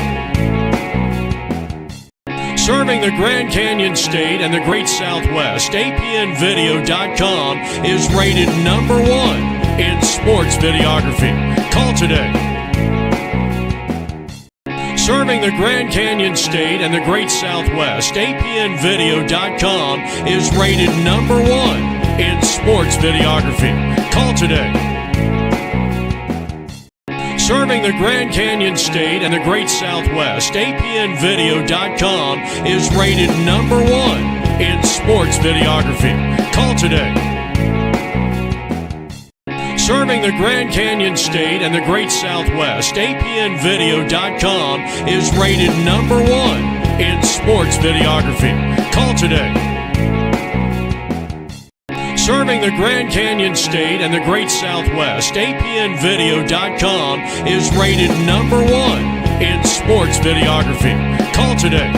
Serving the Grand Canyon State and the Great Southwest, APNvideo.com is rated #1 in sports videography. Call today. Serving the Grand Canyon State and the Great Southwest, APNvideo.com is rated #1 in sports videography. Call today. Serving the Grand Canyon State and the Great Southwest, APNvideo.com is rated #1 in sports videography. Call today. Serving the Grand Canyon State and the Great Southwest, APNvideo.com is rated #1 in sports videography. Call today. Serving the Grand Canyon State and the Great Southwest, APNvideo.com is rated #1 in sports videography. Call today.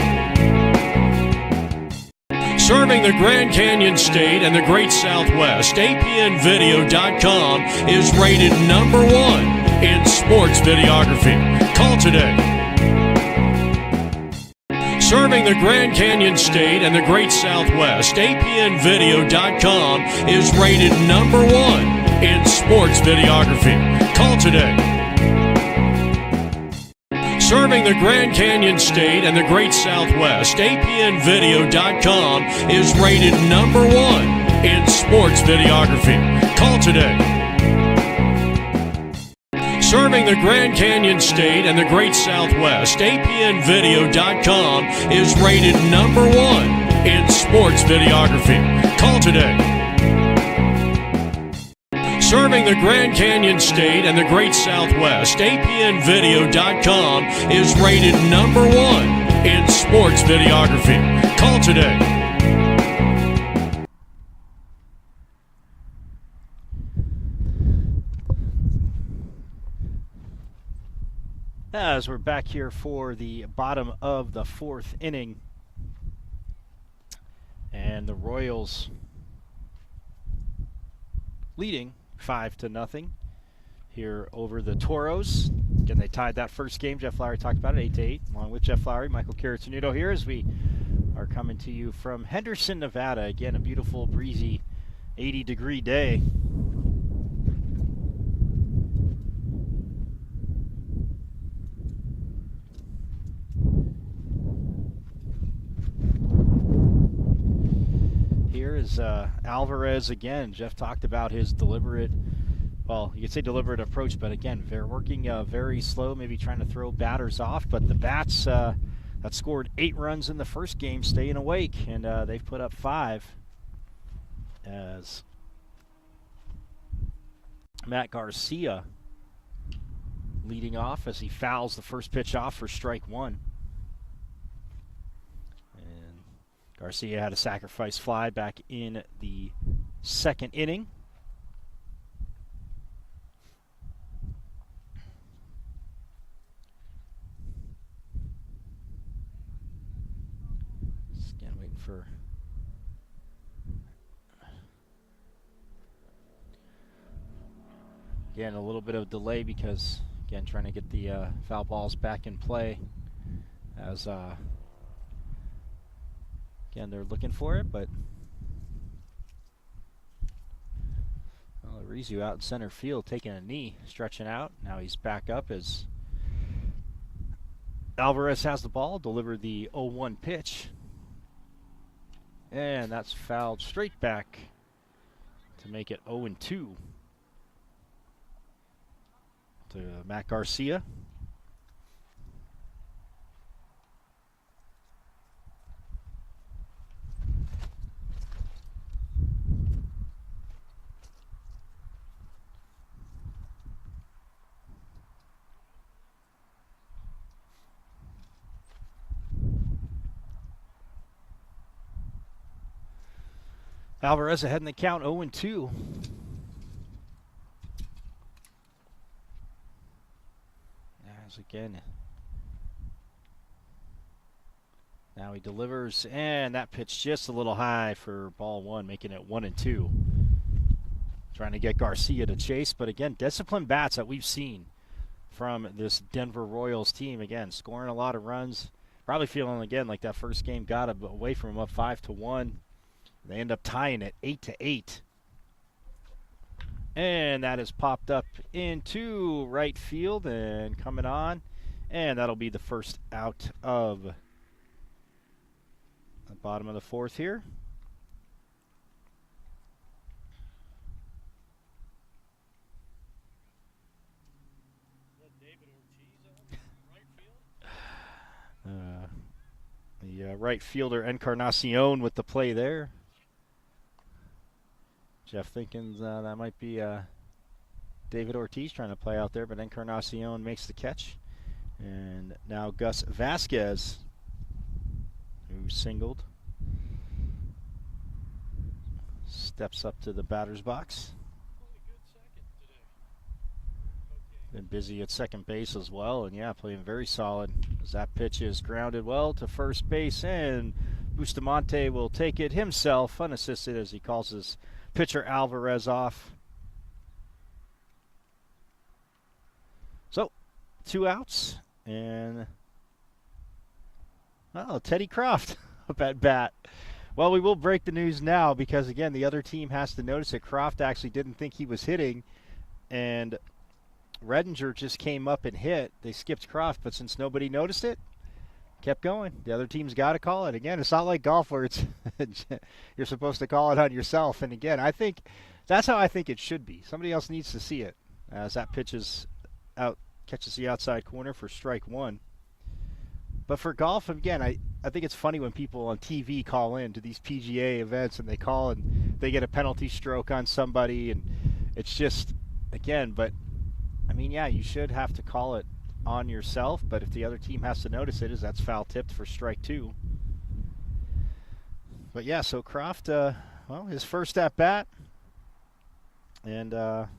Serving the Grand Canyon State and the Great Southwest, APNvideo.com is rated #1 in sports videography. Call today. Serving the Grand Canyon State and the Great Southwest, APNvideo.com is rated #1 in sports videography. Call today. Serving the Grand Canyon State and the Great Southwest, APNvideo.com is rated #1 in sports videography. Call today. Serving the Grand Canyon State and the Great Southwest, APNvideo.com is rated #1 in sports videography. Call today. Serving the Grand Canyon State and the Great Southwest, APNvideo.com is rated #1 in sports videography. Call today. As we're back here for the bottom of the 4th inning, and the Royals leading 5-0 here over the Toros. Again, they tied that first game. Jeff Lowry talked about it, 8-8. Along with Jeff Lowry, Michael Caratanudo here as we are coming to you from Henderson, Nevada. Again, a beautiful, breezy, 80-degree day. Here is Alvarez again. Jeff talked about his deliberate, well, you could say deliberate approach, but again, they're working very slow, maybe trying to throw batters off, but the bats that scored 8 runs in the first game staying awake, and they've put up 5 as Matt Garcia leading off as he fouls the first pitch off for strike 1. Garcia had a sacrifice fly back in the 2nd inning. Just again waiting for again a little bit of delay because again trying to get the foul balls back in play as again, they're looking for it, but well, Arizu out in center field taking a knee, stretching out. Now he's back up as Alvarez has the ball, delivered the 0-1 pitch, and that's fouled straight back to make it 0-2 to Matt Garcia. Alvarez ahead in the count, 0-2. As again, now he delivers, and that pitch just a little high for ball 1, making it 1-2. Trying to get Garcia to chase, but again, disciplined bats that we've seen from this Denver Royals team. Again, scoring a lot of runs, probably feeling again like that first game got away from him up 5-1. They end up tying it 8-8. And that is popped up into right field and coming on. And that'll be the first out of the bottom of the 4th here. The right fielder Encarnacion with the play there. Jeff thinking that might be David Ortiz trying to play out there, but Encarnacion makes the catch. And now Gus Vasquez, who singled, steps up to the batter's box. Been busy at second base as well, and yeah, playing very solid as that pitch is grounded well to first base, and Bustamante will take it himself, unassisted, as he calls his pitcher Alvarez off. So, 2 outs, and Teddy Croft up at bat. Well, we will break the news now because, again, the other team has to notice that Croft actually didn't think he was hitting, and Redinger just came up and hit. They skipped Croft, but since nobody noticed it, kept going. The other team's got to call it. Again, it's not like golf where it's you're supposed to call it on yourself. And again, I think that's how I think it should be. Somebody else needs to see it as that pitches out, catches the outside corner for strike one. But for golf, again, I think it's funny when people on TV call in to these PGA events and they call and they get a penalty stroke on somebody, and it's just, again, but I mean, yeah, you should have to call it on yourself, but if the other team has to notice it, that's foul tipped for strike two. But yeah, so Croft, well, his first at bat, and well,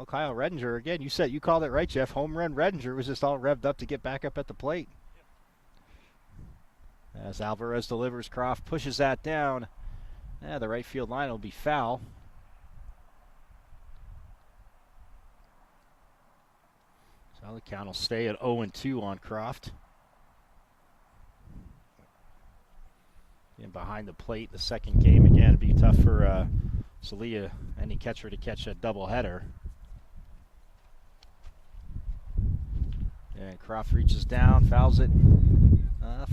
Kyle Redinger, again, you called it right, Jeff. Home run Redinger was just all revved up to get back up at the plate. As Alvarez delivers, Croft pushes that down. Yeah, the right field line will be foul. So the count will stay at 0-2 on Croft. And behind the plate, the second game again, it'd be tough for Celia, any catcher, to catch a doubleheader. And Croft reaches down, fouls it.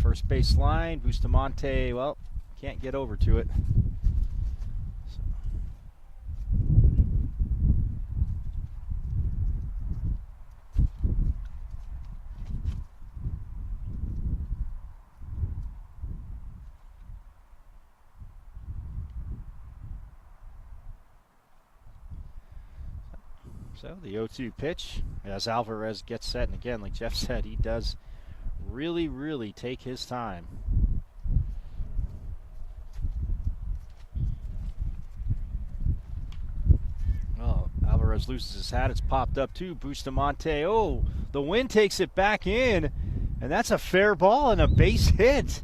First base line, Bustamante, well, can't get over to it. So the 0-2 pitch as Alvarez gets set, and again, like Jeff said, he does really take his time. Oh, Alvarez loses his hat. It's popped up too. Bustamante. Oh, the wind takes it back in, and that's a fair ball and a base hit.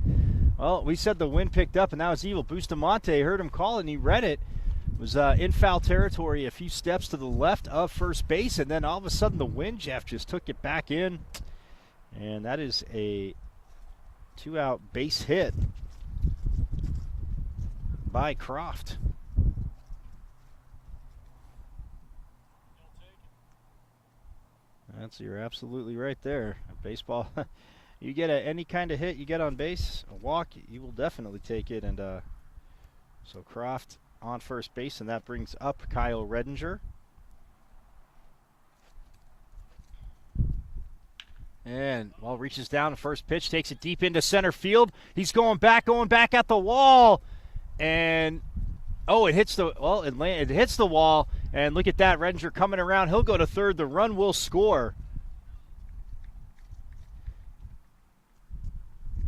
Well, we said the wind picked up, and that was evil. Bustamante heard him call it, and he read it. It was in foul territory, a few steps to the left of first base, and then all of a sudden the wind, Jeff, just took it back in. And that is a 2-out base hit by Croft. You're absolutely right there. Baseball, you get any kind of hit you get on base, a walk, you will definitely take it. And so Croft on first base, and that brings up Kyle Redinger. And, well, reaches down the first pitch, takes it deep into center field. He's going back at the wall. And, oh, it hits it hits the wall. And look at that, Redinger coming around. He'll go to third. The run will score.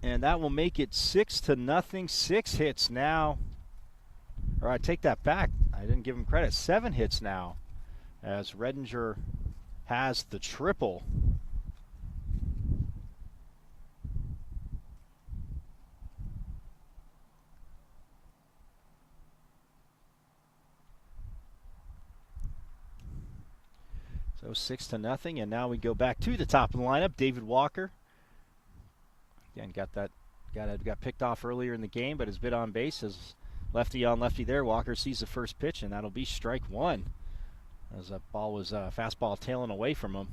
And that will make it 6-0. 6 hits now. Or I take that back. I didn't give him credit. 7 hits now as Redinger has the triple. So 6-0, and now we go back to the top of the lineup. David Walker, again, got picked off earlier in the game, but has been on base as lefty on lefty there. Walker sees the first pitch, and that'll be strike one, as that ball was fastball tailing away from him.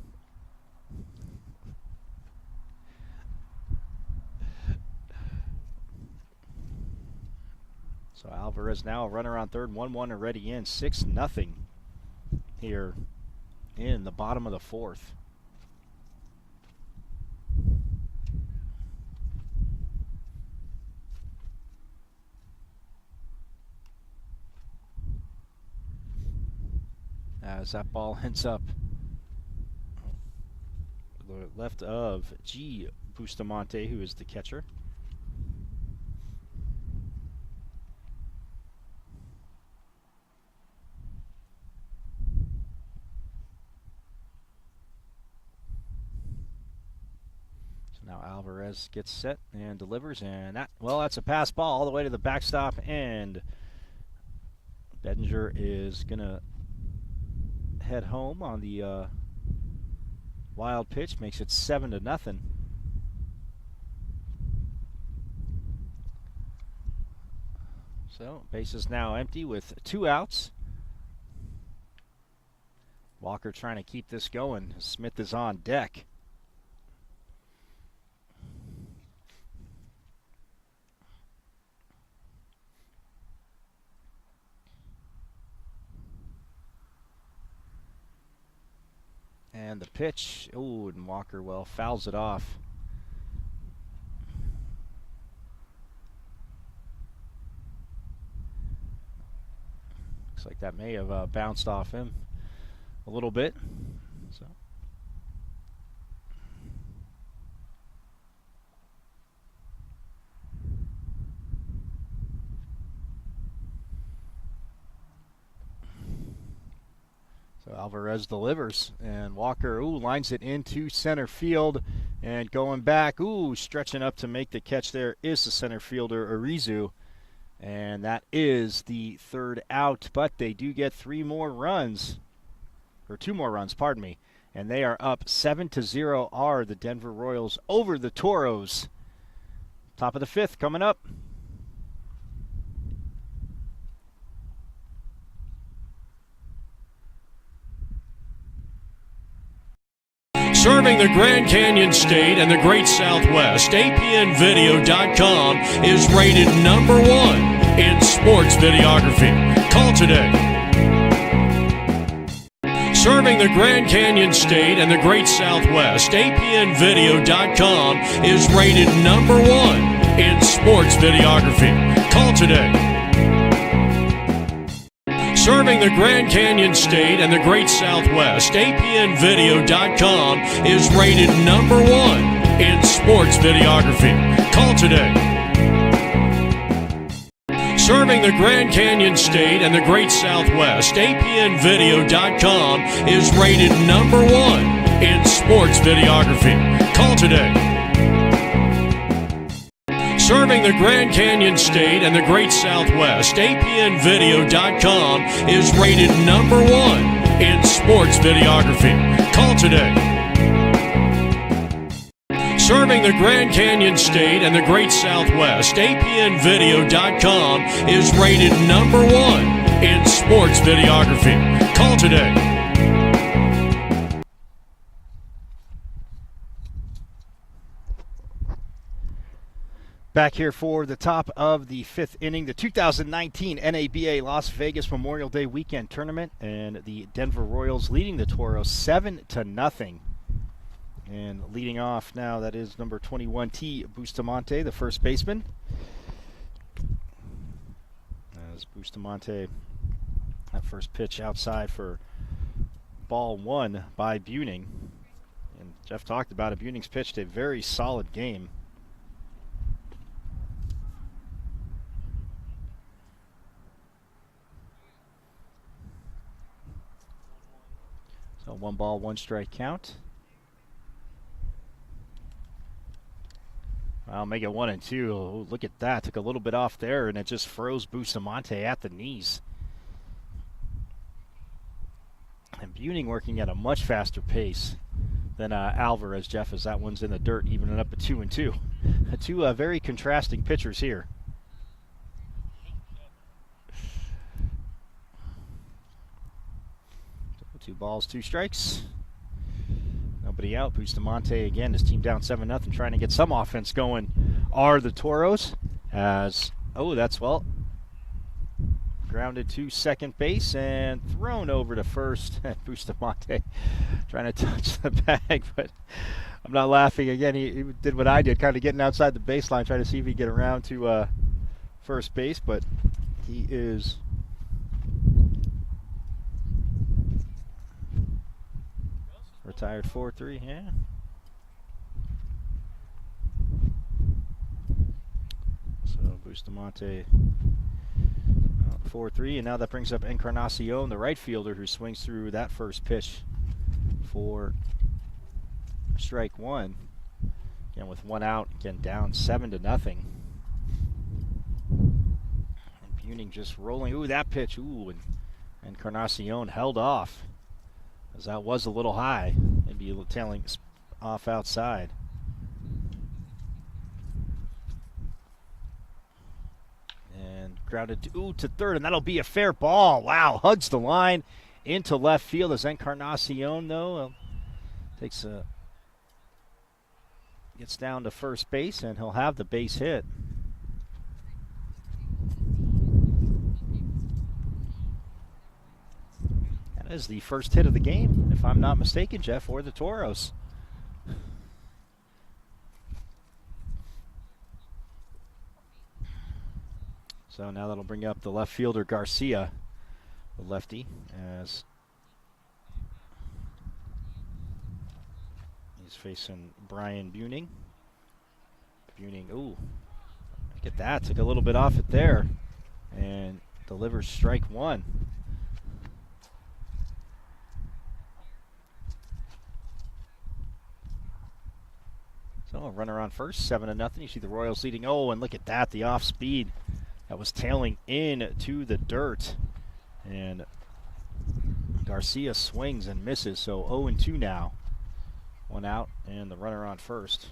So Alvarez now a runner on third, 1-1 already in, 6-0 here in the bottom of the fourth. As that ball ends up left of G. Bustamante, who is the catcher. Now Alvarez gets set and delivers, and that's a pass ball all the way to the backstop, and Redinger is going to head home on the wild pitch, makes it 7-0. So base is now empty with 2 outs. Walker trying to keep this going. Smith is on deck. And the pitch, ooh, and Walker, well, fouls it off. Looks like that may have bounced off him a little bit. So Alvarez delivers, and Walker, lines it into center field, and going back, stretching up to make the catch there is the center fielder, Arizu, and that is the third out, but they do get 2 more runs, pardon me, and they are up 7-0 are the Denver Royals over the Toros. Top of the 5th coming up. Serving the Grand Canyon State and the Great Southwest, APNvideo.com is rated #1 in sports videography. Call today. Serving the Grand Canyon State and the Great Southwest, APNvideo.com is rated #1 in sports videography. Call today. Serving the Grand Canyon State and the Great Southwest, APNvideo.com is rated #1 in sports videography. Call today. Serving the Grand Canyon State and the Great Southwest, APNvideo.com is rated #1 in sports videography. Call today. Serving the Grand Canyon State and the Great Southwest, APNvideo.com is rated #1 in sports videography. Call today. Serving the Grand Canyon State and the Great Southwest, APNvideo.com is rated #1 in sports videography. Call today. Back here for the top of the 5th inning, the 2019 NABA Las Vegas Memorial Day Weekend Tournament, and the Denver Royals leading the Toros 7-0. And leading off now, that is number 21, T. Bustamante, the first baseman. As Bustamante, that first pitch outside for ball 1 by Buning. And Jeff talked about it. Buning's pitched a very solid game. So 1 ball, 1 strike count. I'll make it 1-2. Oh, look at that. Took a little bit off there, and it just froze Bustamante at the knees. And Buning working at a much faster pace than Alvarez, Jeff, as that one's in the dirt, evening up at 2-2. Two very contrasting pitchers here. So 2 balls, 2 strikes. Nobody out. Bustamante again, his team down 7-0, trying to get some offense going are the Toros. As, that's, grounded to second base and thrown over to first. Bustamante trying to touch the bag, but I'm not laughing. Again, he did what I did, kind of getting outside the baseline, trying to see if he could get around to first base, but he is retired 4-3, yeah. So Bustamante 4-3, and now that brings up Encarnacion, the right fielder, who swings through that first pitch for strike 1. Again, with 1 out, again down 7-0. And Buning just rolling. That pitch. And Encarnacion held off, as that was a little high, maybe tailing off outside. And grounded to third, and that'll be a fair ball. Wow, hugs the line into left field as Encarnacion, though, gets down to first base, and he'll have the base hit. That is the first hit of the game, if I'm not mistaken, Jeff, or the Toros. So now that'll bring up the left fielder Garcia, the lefty, as he's facing Brian Buning. Buning, ooh, look at that, took a little bit off it there, and delivers strike one. So a runner on first, 7-0. You see the Royals leading. Oh, and look at that, the off speed. That was tailing into the dirt. And Garcia swings and misses, so 0-2 now. One out, and the runner on first.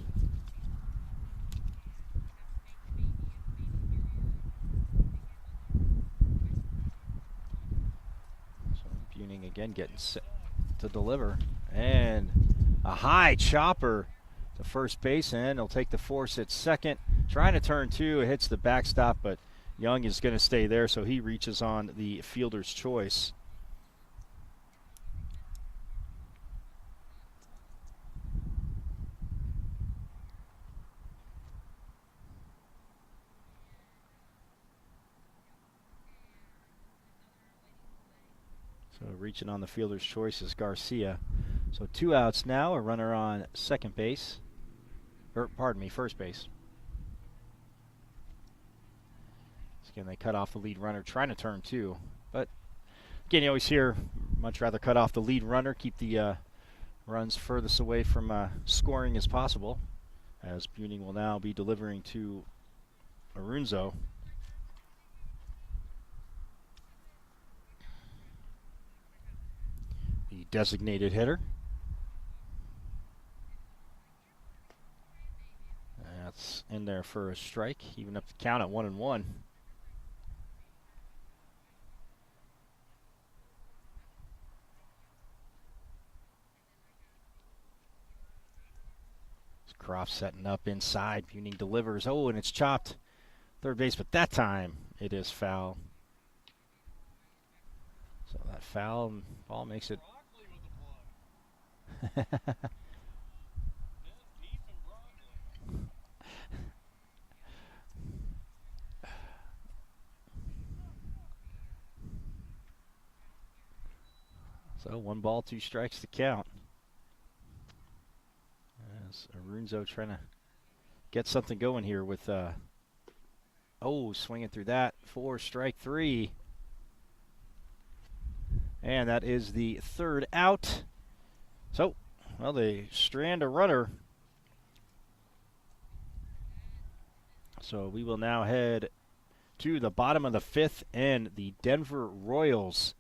So Buning again getting set to deliver. And a high chopper to first base, and he'll take the force at second. Trying to turn two, it hits the backstop, but Young is going to stay there, so he reaches on the fielder's choice. So reaching on the fielder's choice is Garcia. So 2 outs now, a runner on second base. First base. Again, they cut off the lead runner, trying to turn two. But again, you always hear, much rather cut off the lead runner, keep the runs furthest away from scoring as possible. As Buning will now be delivering to Arunzo. The designated hitter. That's in there for a strike, even up the count at 1-1. Croft setting up inside. Buning delivers. Oh, and it's chopped. Third base, but that time it is foul. So that foul ball makes it. So 1 ball, 2 strikes to count. Arunzo trying to get something going here with, swinging through that for strike 3. And that is the 3rd out. So, well, they strand a runner. So we will now head to the bottom of the 5th, and the Denver Royals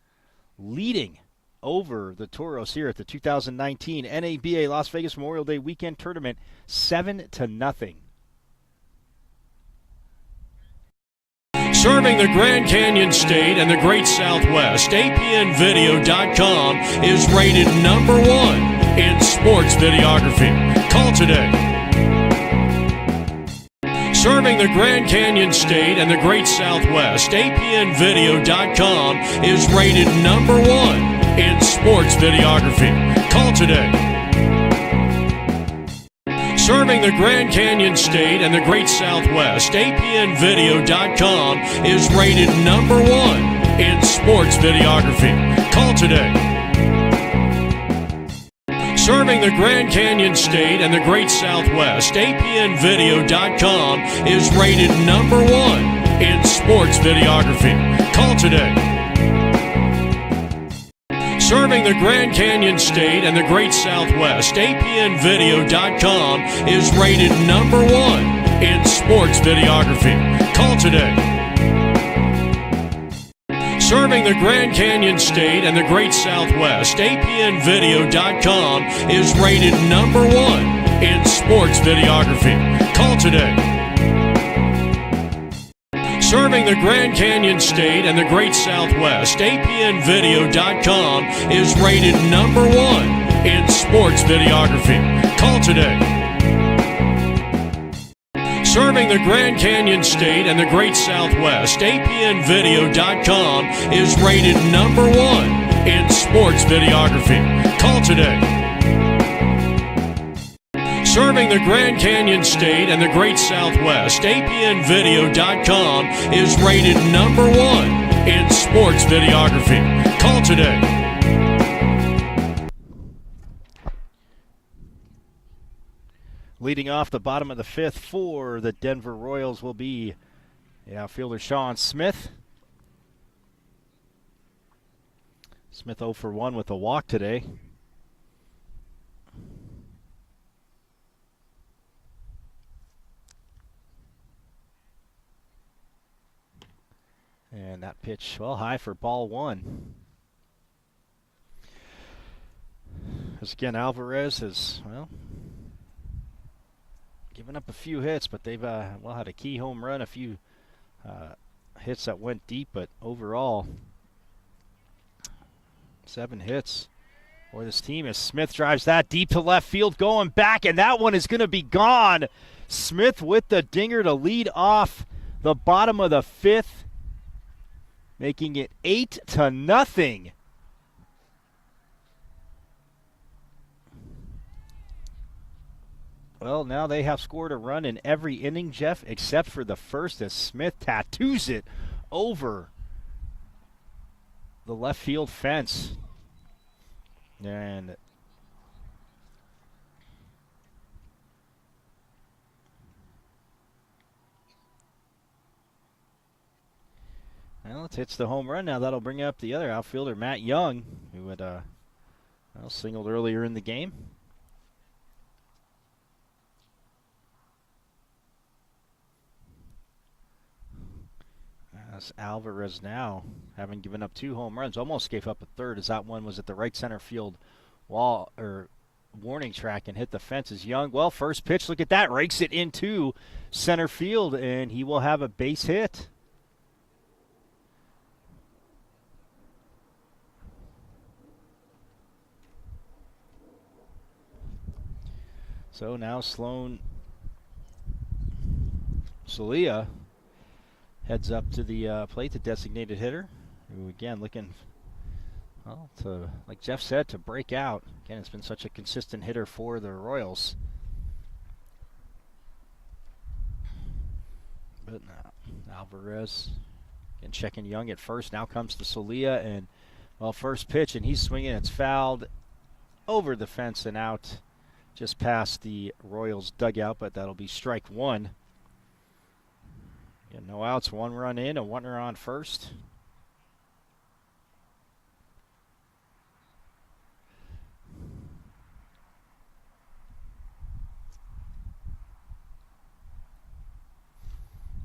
leading over the Toros here at the 2019 NABA Las Vegas Memorial Day Weekend Tournament, 7-0. Serving the Grand Canyon State and the Great Southwest, APNvideo.com is rated #1 in sports videography. Call today. Serving the Grand Canyon State and the Great Southwest, APNvideo.com is rated #1 in sports videography. Call today. Serving the Grand Canyon State and the Great Southwest, APNvideo.com is rated #1 in sports videography. Call today. Serving the Grand Canyon State and the Great Southwest, APNvideo.com is rated #1 in sports videography. Call today. Serving the Grand Canyon State and the Great Southwest, APNvideo.com is rated #1 in sports videography. Call today. Serving the Grand Canyon State and the Great Southwest, APNvideo.com is rated #1 in sports videography. Call today. Serving the Grand Canyon State and the Great Southwest, APNvideo.com is rated #1 in sports videography. Call today. Serving the Grand Canyon State and the Great Southwest, APNvideo.com is rated #1 in sports videography. Call today. Serving the Grand Canyon State and the Great Southwest, APNvideo.com is rated #1 in sports videography. Call today. Leading off the bottom of the 5th for the Denver Royals will be the outfielder Sean Smith. Smith 0 for 1 with a walk today. And that pitch, well, high for ball 1. As again, Alvarez has, well, given up a few hits, but they've had a key home run, a few hits that went deep, but overall 7 hits for this team as Smith drives that deep to left field, going back, and that one is going to be gone. Smith with the dinger to lead off the bottom of the 5th, making it 8-0. Well, now they have scored a run in every inning, Jeff, except for the first, as Smith tattoos it over the left field fence. And well, it hits the home run now. That'll bring up the other outfielder, Matt Young, who had singled earlier in the game. As Alvarez now, having given up 2 home runs, almost gave up a third, as that one was at the right center field wall or warning track and hit the fence. As Young, well, first pitch, look at that, rakes it into center field, and he will have a base hit. So now Sloan Celia heads up to the plate, the designated hitter, who again looking, well, to, like Jeff said, to break out. Again, it's been such a consistent hitter for the Royals. But Alvarez and checking Young at first. Now comes to Celia, and well, first pitch, and he's swinging. It's fouled over the fence and out just past the Royals dugout, but that'll be strike 1. Yeah, no outs, 1 run in, a 1er on first.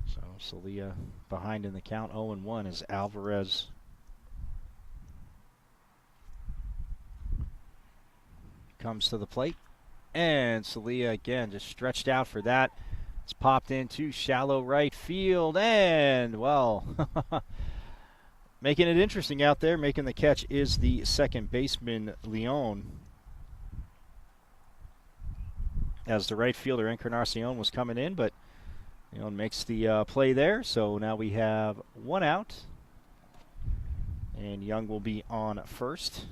So Celia behind in the count, 0-1 as Alvarez comes to the plate. And Celia again just stretched out for that. It's popped into shallow right field, and, well, making it interesting out there. Making the catch is the second baseman, Leon. As the right fielder, Encarnacion, was coming in, but Leon makes the play there. So now we have 1 out, and Young will be on first.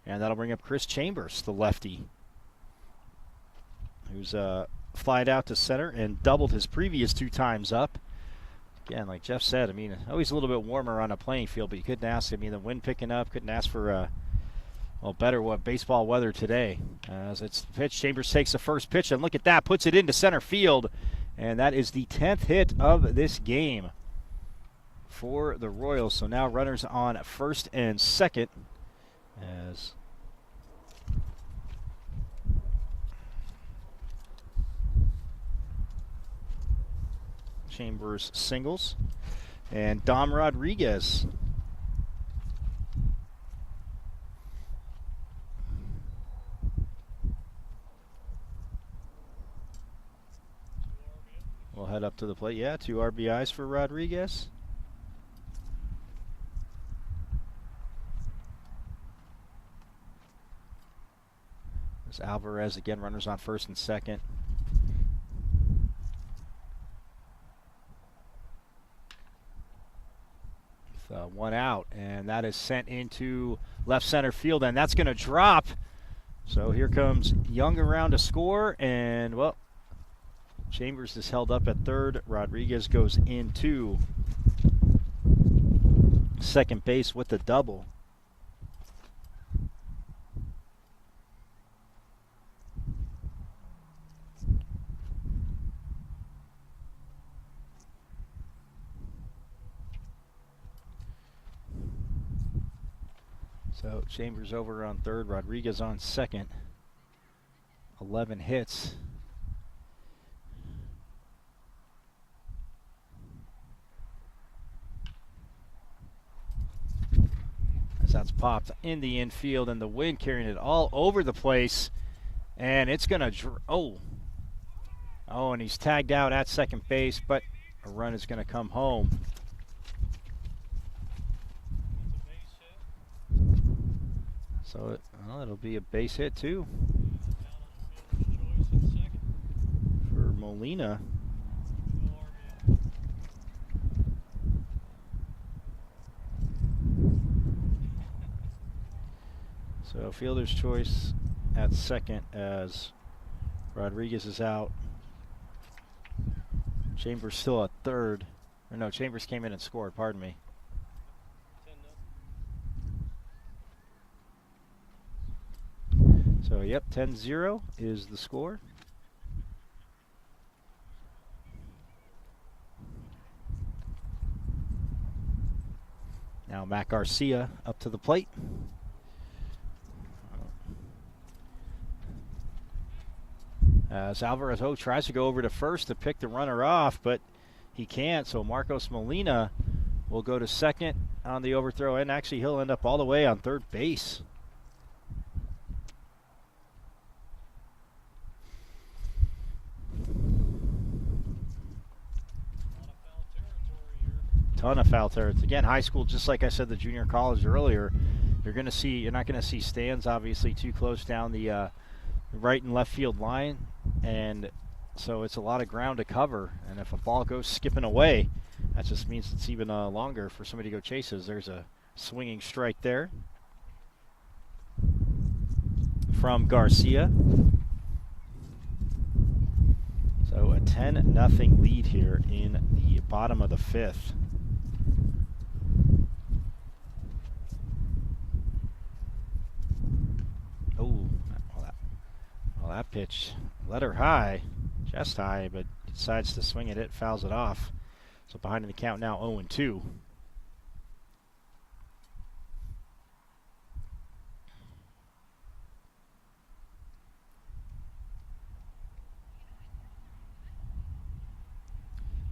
And that'll bring up Chris Chambers, the lefty, who's flied out to center and doubled his previous 2 times up. Again, like Jeff said, I mean, always a little bit warmer on a playing field, but you couldn't ask, I mean, the wind picking up, couldn't ask for, better baseball weather today. As it's the pitch, Chambers takes the first pitch, and look at that, puts it into center field. And that is the 10th hit of this game for the Royals. So now runners on first and second, as Chambers singles, and Dom Rodriguez We'll head up to the plate. Yeah, 2 RBIs for Rodriguez. There's Alvarez again, runners on first and second. With 1 out, and that is sent into left center field, and that's going to drop. So here comes Young around to score, and well, Chambers is held up at third. Rodriguez goes into second base with the double. So Chambers over on third, Rodriguez on second. 11 hits. As that's popped in the infield, and the wind carrying it all over the place. And it's going to, oh, and he's tagged out at second base, but a run is going to come home. So it'll be a base hit too for Molina. So fielder's choice at second as Rodriguez is out. Chambers still at third. Or no, Chambers came in and scored, pardon me. So, yep, 10-0 is the score. Now Matt Garcia up to the plate. As Alvarez tries to go over to first to pick the runner off, but he can't. So Marcos Molina will go to second on the overthrow, and actually he'll end up all the way on third base. Ton of foul territory. Again, high school, just like I said, the junior college earlier, you're not going to see stands obviously too close down the right and left field line, and so it's a lot of ground to cover. And if a ball goes skipping away, that just means it's even longer for somebody to go chase it. There's a swinging strike there from Garcia. So a 10-0 lead here in the bottom of the fifth. Oh, well, that pitch let her high, chest high, but decides to swing at it, fouls it off. So behind in the count now, 0-2.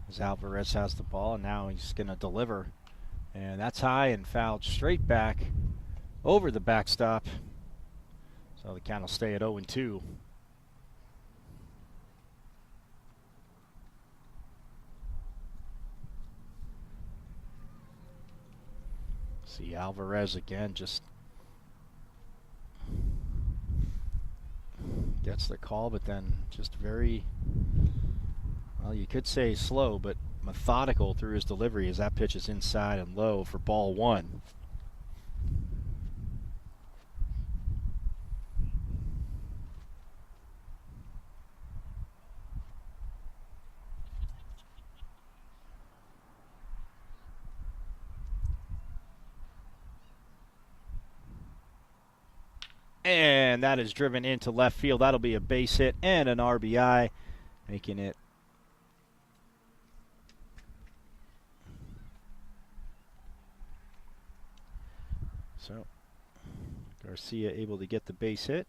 As Alvarez has the ball, and now he's going to deliver. And that's high and fouled straight back over the backstop. So the count will stay at 0-2. See Alvarez again, just gets the call, but then just very, well, you could say slow, but methodical through his delivery as that pitch is inside and low for ball 1. And that is driven into left field. That'll be a base hit and an RBI, making it so Garcia able to get the base hit.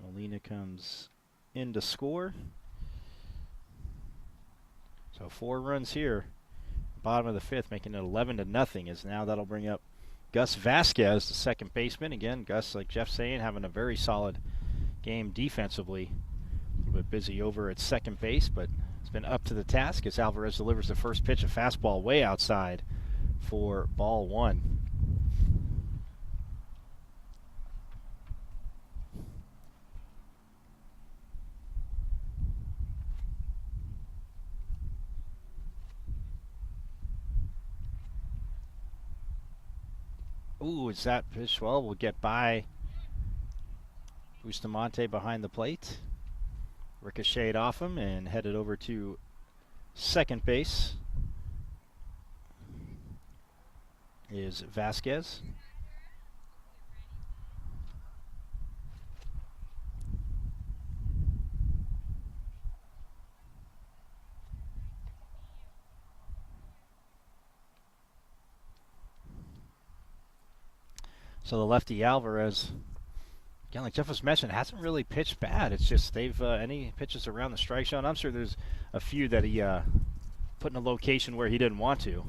Molina comes in to score. So 4 runs here. Bottom of the fifth, making it 11-0. As now that'll bring up Gus Vasquez, the second baseman. Again, Gus, like Jeff's saying, having a very solid game defensively. A little bit busy over at second base, but it's been up to the task as Alvarez delivers the first pitch, a fastball way outside for ball one. Ooh, is that pitch? Well, we'll get by Bustamante behind the plate. Ricocheted off him and headed over to second base is Vasquez. So the lefty Alvarez, again, like Jeff was mentioning, hasn't really pitched bad. It's just they've any pitches around the strike zone. I'm sure there's a few that he put in a location where he didn't want to.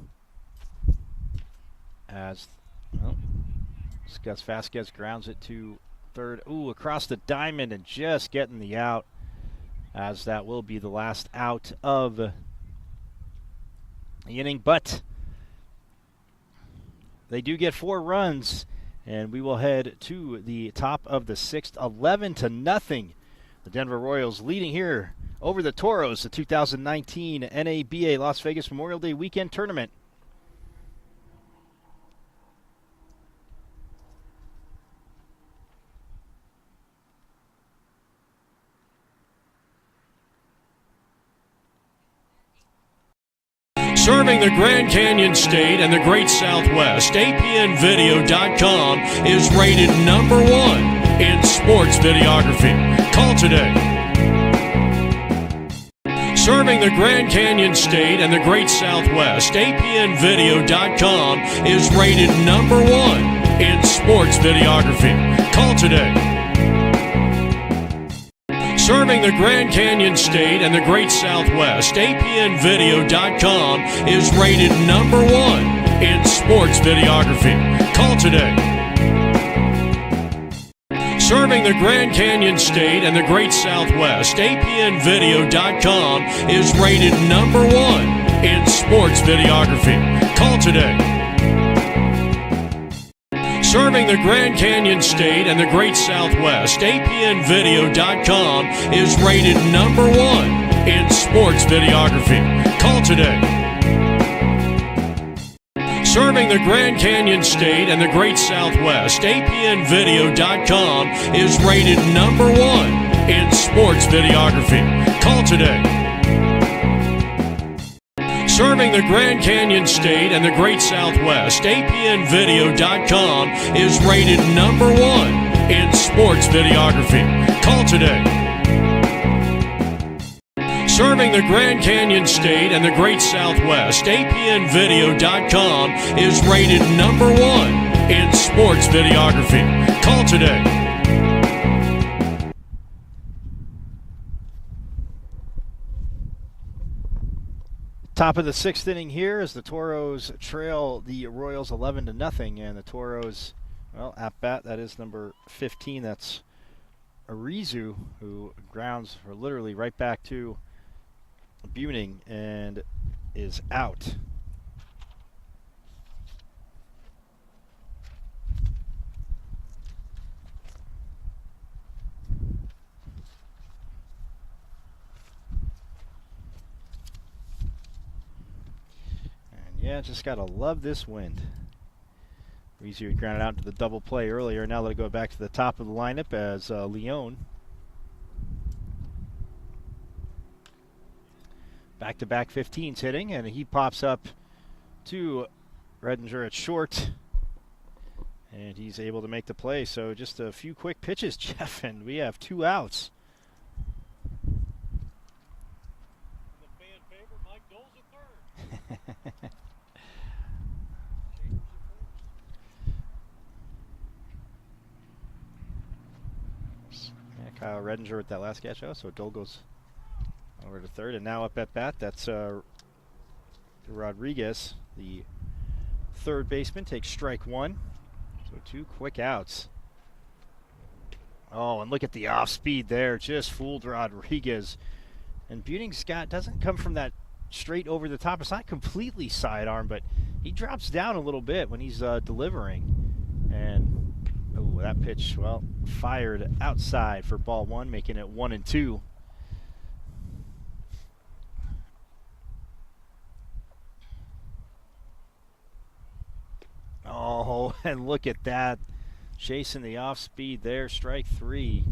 As well, Gus Vasquez grounds it to third. Ooh, across the diamond and just getting the out, as that will be the last out of the inning. But they do get 4 runs. And we will head to the top of the 6th, 11-0. The Denver Royals leading here over the Toros, the 2019 NABA Las Vegas Memorial Day Weekend Tournament. Serving the Grand Canyon State and the Great Southwest, APNvideo.com is rated #1 in sports videography. Call today. Serving the Grand Canyon State and the Great Southwest, APNvideo.com is rated #1 in sports videography. Call today. Serving the Grand Canyon State and the Great Southwest, APNvideo.com is rated #1 in sports videography. Call today. Serving the Grand Canyon State and the Great Southwest, APNvideo.com is rated #1 in sports videography. Call today. Serving the Grand Canyon State and the Great Southwest, APNvideo.com is rated #1 in sports videography. Call today. Serving the Grand Canyon State and the Great Southwest, APNvideo.com is rated #1 in sports videography. Call today. Serving the Grand Canyon State and the Great Southwest, APNvideo.com is rated #1 in sports videography. Call today. Serving the Grand Canyon State and the Great Southwest, APNvideo.com is rated #1 in sports videography. Call today. Top of the 6th inning here as the Toros trail the Royals 11-0, and the Toros, well, at bat, that is number 15. That's Arizu, who grounds for literally right back to Buning and is out. Yeah, just gotta love this wind. Rizzi grounded out into the double play earlier. Now let it go back to the top of the lineup as Leone. Back-to-back 15s hitting, and he pops up to Redinger at short. And he's able to make the play. So just a few quick pitches, Jeff, and we have 2 outs. The fan favorite, Mike Dole's at third. Kyle Redinger with that last catch out, so Dole goes over to third, and now up at bat, that's Rodriguez, the third baseman, takes strike 1. So 2 quick outs. Oh, and look at the off speed there. Just fooled Rodriguez. And Buting's doesn't come from that straight over the top. It's not completely sidearm, but he drops down a little bit when he's delivering. And oh, that pitch, well, fired outside for ball one, making it 1-2. Oh, and look at that. Chasing the off speed there, strike three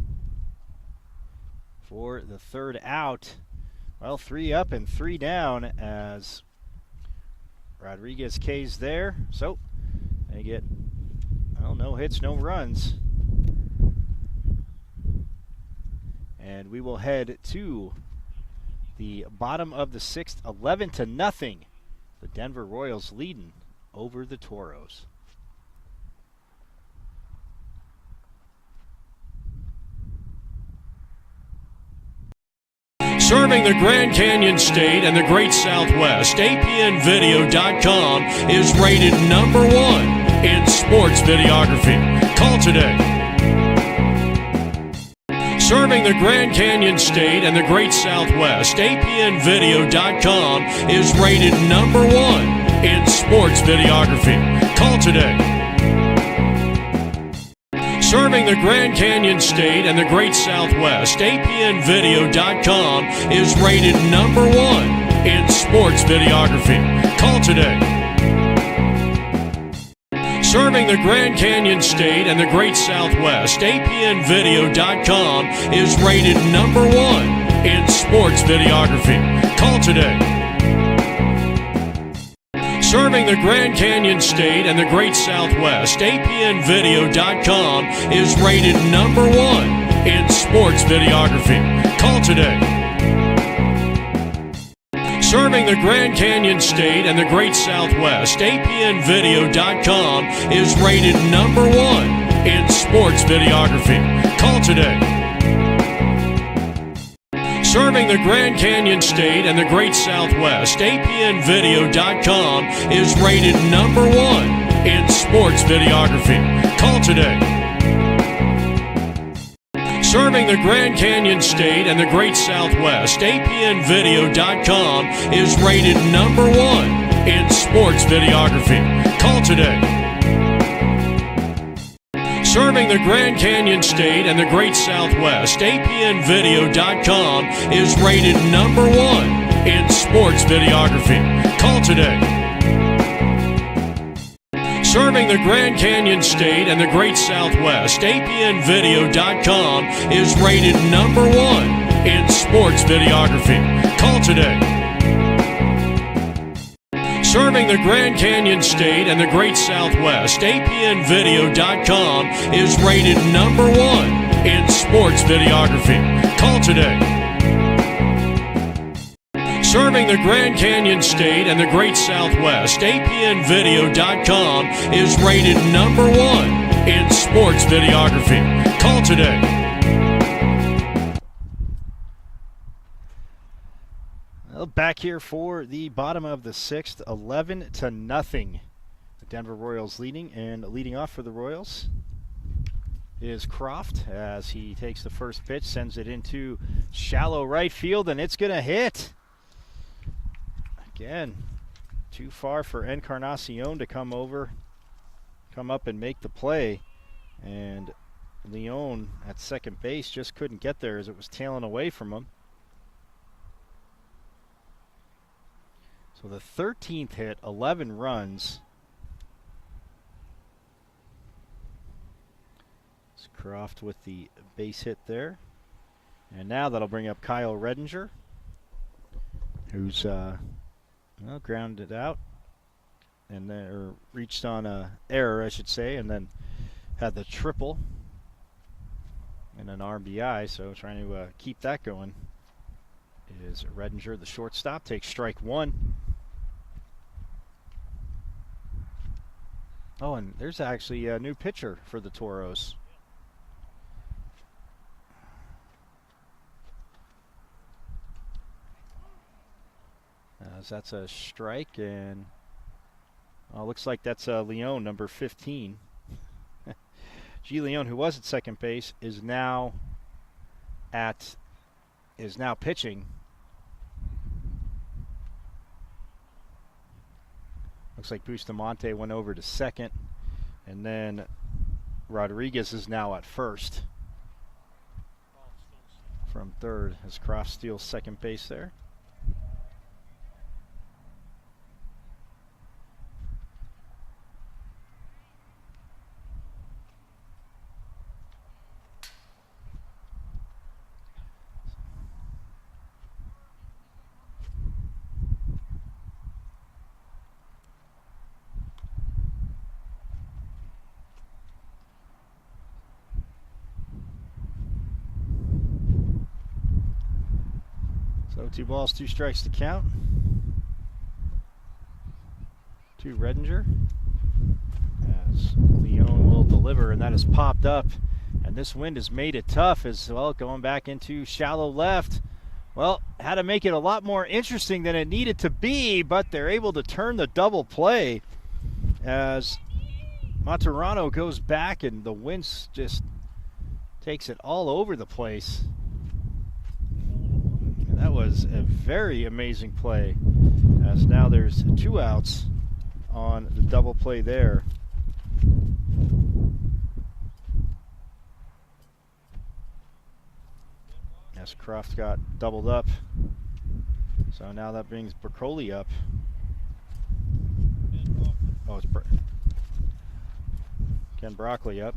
for the third out. Well, 3 up and 3 down as Rodriguez K's there. So they get, well, no hits, no runs. And we will head to the bottom of the 6th, 11-0. The Denver Royals leading over the Toros. Serving the Grand Canyon State and the Great Southwest, APNvideo.com is rated #1 in sports videography. Call today. Serving the Grand Canyon State and the Great Southwest, APNvideo.com is rated #1 in sports videography. Call today. Serving the Grand Canyon State and the Great Southwest, APNvideo.com is rated #1 in sports videography. Call today. Serving the Grand Canyon State and the Great Southwest, APNvideo.com is rated #1 in sports videography. Call today. Serving the Grand Canyon State and the Great Southwest, APNvideo.com is rated #1 in sports videography. Call today. Serving the Grand Canyon State and the Great Southwest, APNvideo.com is rated #1 in sports videography. Call today. Serving the Grand Canyon State and the Great Southwest, APNvideo.com is rated #1 in sports videography. Call today. Serving the Grand Canyon State and the Great Southwest, APNvideo.com is rated #1 in sports videography. Call today. Serving the Grand Canyon State and the Great Southwest, APNvideo.com is rated #1 in sports videography. Call today. Serving the Grand Canyon State and the Great Southwest, APNvideo.com is rated #1 in sports videography. Call today. Serving the Grand Canyon State and the Great Southwest, APNvideo.com is rated #1 in sports videography. Call today. Serving the Grand Canyon State and the Great Southwest, APNvideo.com is rated #1 in sports videography. Call today. Well, back here for the bottom of the 6th, 11-0. The Denver Royals leading, and leading off for the Royals is Croft as he takes the first pitch, sends it into shallow right field, and it's going to hit. Again, too far for Encarnacion to come up and make the play. And Leon at second base just couldn't get there as it was tailing away from him. So the 13th hit, 11 runs. It's Croft with the base hit there. And now that'll bring up Kyle Redinger, who's grounded out and or reached on a error, I should say, and then had the triple and an RBI. So trying to keep that going is Redinger, the shortstop, takes strike one. Oh, and there's actually a new pitcher for the Toros. As that's a strike, and looks like that's Leon, number 15. G. Leon, who was at second base, is now pitching. Looks like Bustamante went over to second, and then Rodriguez is now at first from third as Croft steals second base there. So 2 balls, 2 strikes to count. To Redinger. As Leon will deliver, and that is popped up. And this wind has made it tough as well, going back into shallow left. Well, had to make it a lot more interesting than it needed to be, but they're able to turn the double play as Maturano goes back and the wind just takes it all over the place. That was a very amazing play, as now there's 2 outs on the double play there. As Croft got doubled up, so now that brings Broccoli up. Oh, it's Ken Broccoli up.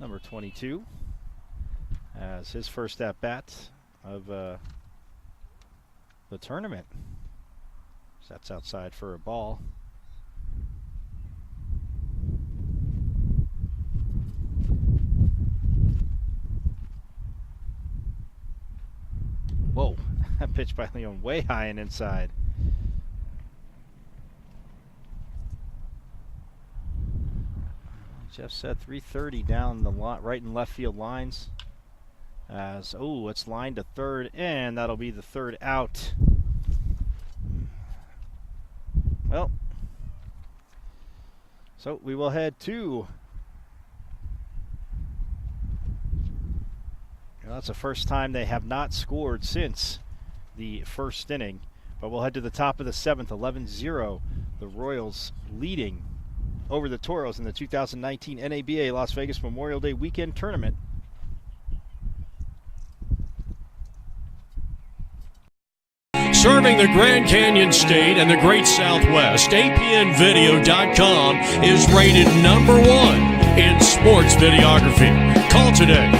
Number 22. As his first at-bat of the tournament. Sets outside for a ball. Whoa, that pitch by Leon way high and inside. Jeff said 330 down the right and left field lines. As, oh, it's lined to third, and that'll be the 3rd out. Well, so we will head to. Well, that's the first time they have not scored since the first inning. But we'll head to the top of the 7th, 11-0. The Royals leading over the Toros in the 2019 NABA Las Vegas Memorial Day Weekend Tournament. Serving the Grand Canyon State and the Great Southwest, APNvideo.com is rated #1 in sports videography. Call today.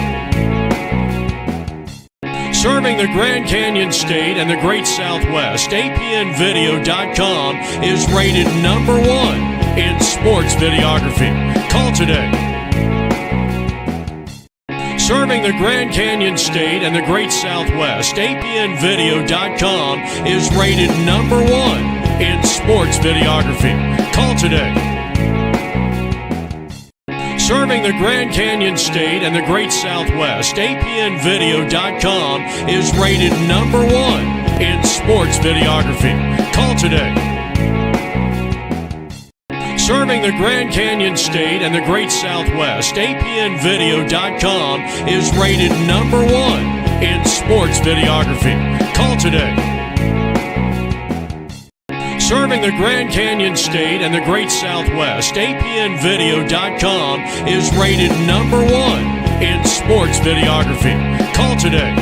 Serving the Grand Canyon State and the Great Southwest, APNvideo.com is rated #1 in sports videography. Call today. Serving the Grand Canyon State and the Great Southwest, APNvideo.com is rated #1 in sports videography. Call today. Serving the Grand Canyon State and the Great Southwest, APNvideo.com is rated #1 in sports videography. Call today. Serving the Grand Canyon State and the Great Southwest, APNvideo.com is rated #1 in sports videography. Call today. Serving the Grand Canyon State and the Great Southwest, APNvideo.com is rated #1 in sports videography. Call today.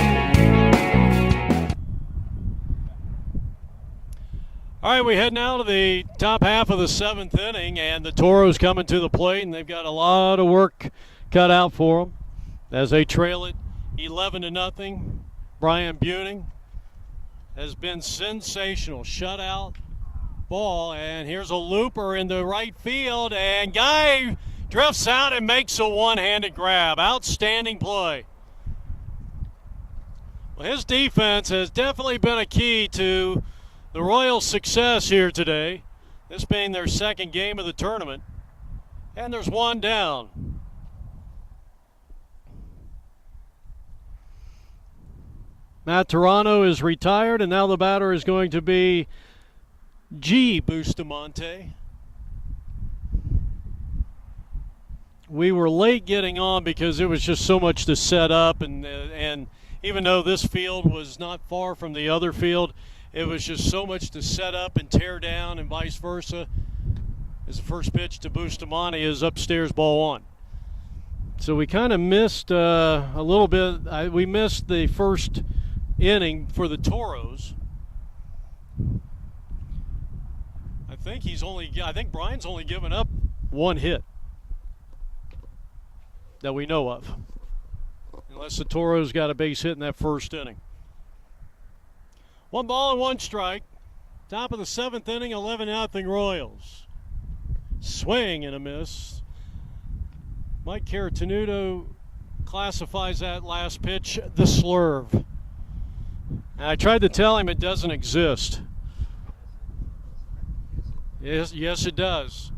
All right, we head now to the top half of the 7th inning, and the Toros coming to the plate, and they've got a lot of work cut out for them as they trail it 11-0. Brian Buning has been sensational. Shutout ball, and here's a looper in the right field, and Guy drifts out and makes a one-handed grab. Outstanding play. Well, his defense has definitely been a key to the Royals' success here today, this being their 2nd game of the tournament, and there's one down. Maturano is retired, and now the batter is going to be G. Bustamante. we were late getting on because there was just so much to set up, and even though this field was not far from the other field, it was just so much to set up and tear down and vice versa. As the first pitch to Bustamante is upstairs, ball one. So we kind of missed a little bit. We missed the first inning for the Toros. I think Brian's only given up one hit that we know of, unless the Toros got a base hit in that first inning. 1 ball and 1 strike. Top of the 7th inning, 11-0 Royals. Swing and a miss. Mike Caratenuto classifies that last pitch the slurve. And I tried to tell him it doesn't exist. Yes, it does.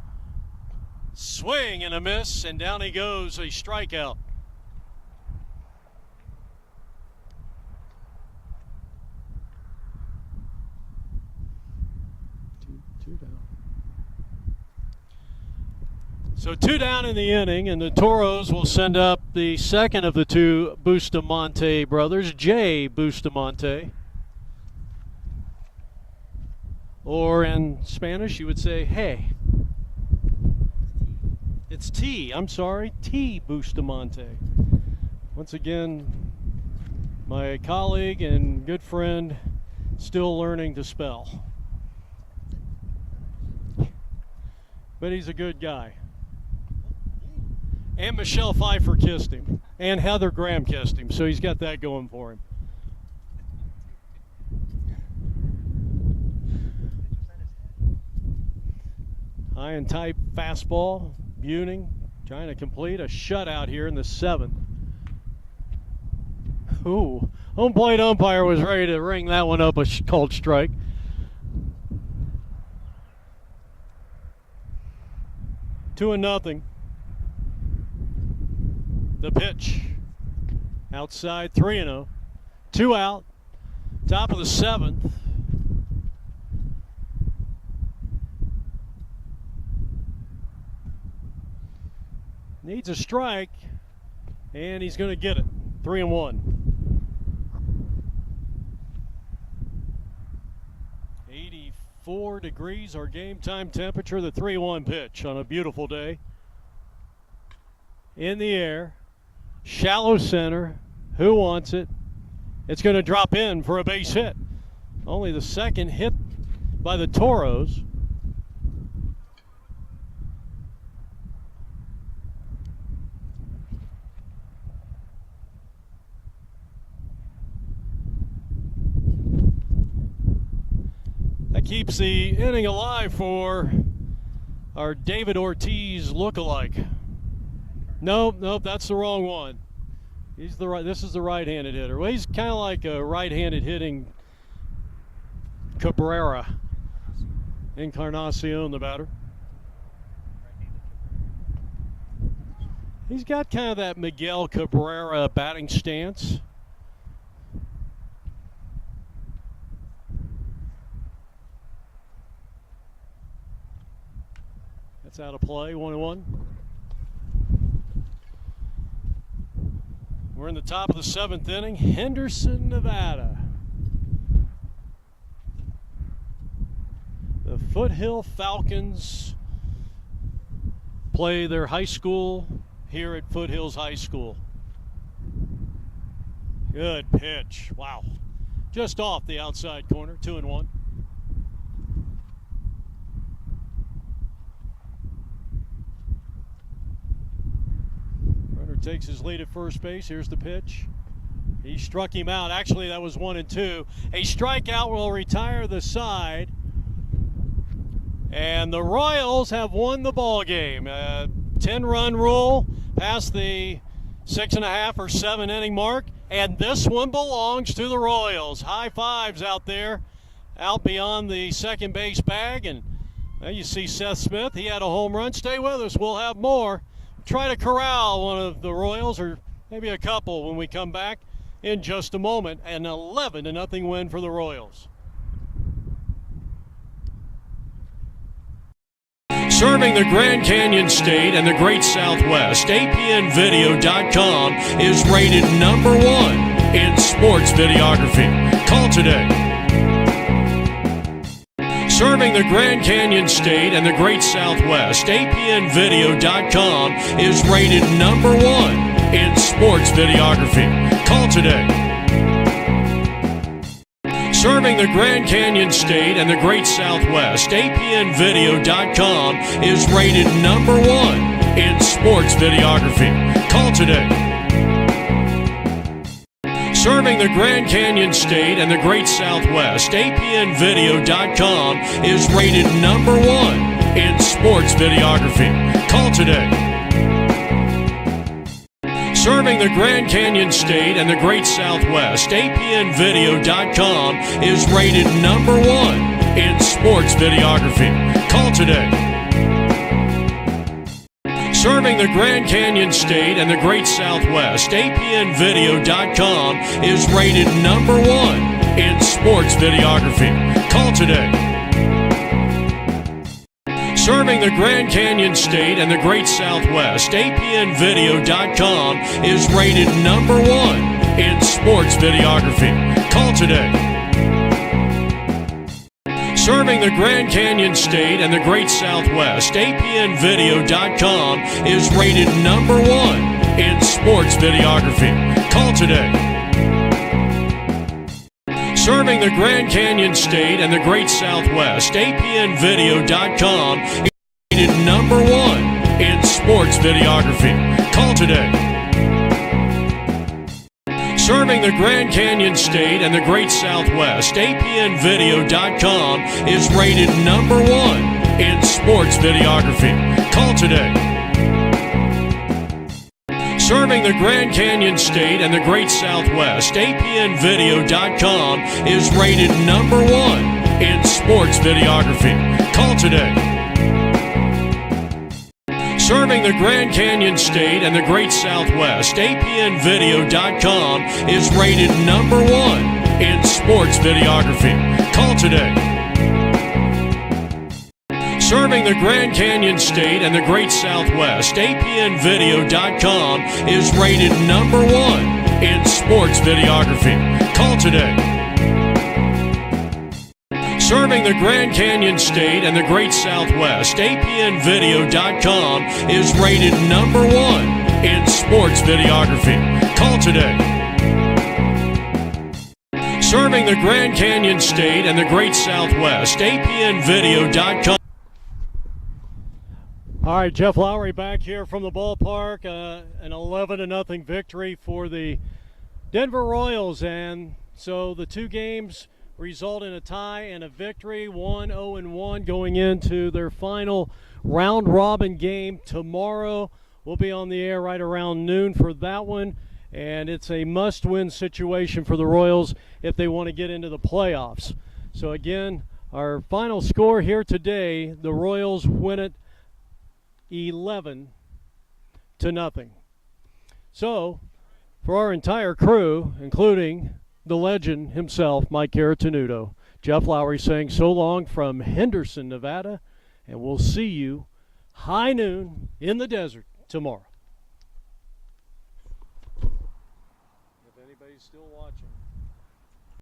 Swing and a miss, and down he goes, a strikeout. Two down. So 2 down in the inning, and the Toros will send up the second of the 2 Bustamante brothers, Jay Bustamante. Or in Spanish, you would say, hey. It's T, I'm sorry, T Bustamante. Once again, my colleague and good friend, still learning to spell. But he's a good guy. And Michelle Pfeiffer kissed him. And Heather Graham kissed him, so he's got that going for him. High and tight fastball. Buning trying to complete a shutout here in the 7th. Ooh, home plate umpire was ready to ring that one up a called strike. Two and nothing. The pitch. Outside 3-0. 2 out. Top of the 7th. Needs a strike, and he's going to get it. 3-1. 84 degrees, our game time temperature. The 3-1 pitch on a beautiful day. In the air, shallow center. Who wants it? It's going to drop in for a base hit. Only the second hit by the Toros. Keeps the inning alive for our David Ortiz lookalike. Nope, that's the wrong one. This is the right-handed hitter. Well, he's kind of like a right-handed hitting Cabrera. Encarnacion, the batter. He's got kind of that Miguel Cabrera batting stance. That's out of play, 1-1. We're in the top of the 7th inning, Henderson, Nevada. The Foothill Falcons play their high school here at Foothills High School. Good pitch, wow. Just off the outside corner, 2-1. Takes his lead at first base. Here's the pitch. He struck him out. Actually, that was 1-2. A strikeout will retire the side. And the Royals have won the ball game. 10-run rule past the 6.5 or 7 inning mark. And this one belongs to the Royals. High fives out there, out beyond the second base bag. And you see Seth Smith. He had a home run. Stay with us. We'll have more. Try to corral one of the Royals, or maybe a couple, when we come back in just a moment. An 11-0 win for the Royals. Serving the Grand Canyon State and the Great Southwest, APNvideo.com is rated #1 in sports videography. Call today. Serving the Grand Canyon State and the Great Southwest, APNvideo.com is rated #1 in sports videography. Call today. Serving the Grand Canyon State and the Great Southwest, APNvideo.com is rated #1 in sports videography. Call today. Serving the Grand Canyon State and the Great Southwest, APNvideo.com is rated #1 in sports videography. Call today. Serving the Grand Canyon State and the Great Southwest, APNvideo.com is rated #1 in sports videography. Call today. Serving the Grand Canyon State and the Great Southwest, APNvideo.com is rated #1 in sports videography. Call today. Serving the Grand Canyon State and the Great Southwest, APNvideo.com is rated #1 in sports videography. Call today. Serving the Grand Canyon State and the Great Southwest, APNvideo.com is rated #1 in sports videography. Call today. Serving the Grand Canyon State and the Great Southwest, APNvideo.com is rated #1 in sports videography. Call today. Serving the Grand Canyon State and the Great Southwest, APNvideo.com is rated #1 in sports videography. Call today. Serving the Grand Canyon State and the Great Southwest, APNvideo.com is rated #1 in sports videography. Call today. Serving the Grand Canyon State and the Great Southwest, APNvideo.com is rated #1 in sports videography. Call today. Serving the Grand Canyon State and the Great Southwest, APNvideo.com is rated #1 in sports videography. Call today. Serving the Grand Canyon State and the Great Southwest, APNvideo.com is rated #1 in sports videography. Call today. Serving the Grand Canyon State and the Great Southwest, APNvideo.com. All right, Jeff Lowry back here from the ballpark. An 11-0 victory for the Denver Royals, and so the two games result in a tie and a victory, 1-0-1 going into their final round-robin game tomorrow. We'll be on the air right around noon for that one, and it's a must-win situation for the Royals if they want to get into the playoffs. So again, our final score here today, the Royals win it 11-0. So, for our entire crew, including the legend himself, Mike Caratanudo, Jeff Lowry saying so long from Henderson, Nevada, and we'll see you high noon in the desert tomorrow. If anybody's still watching.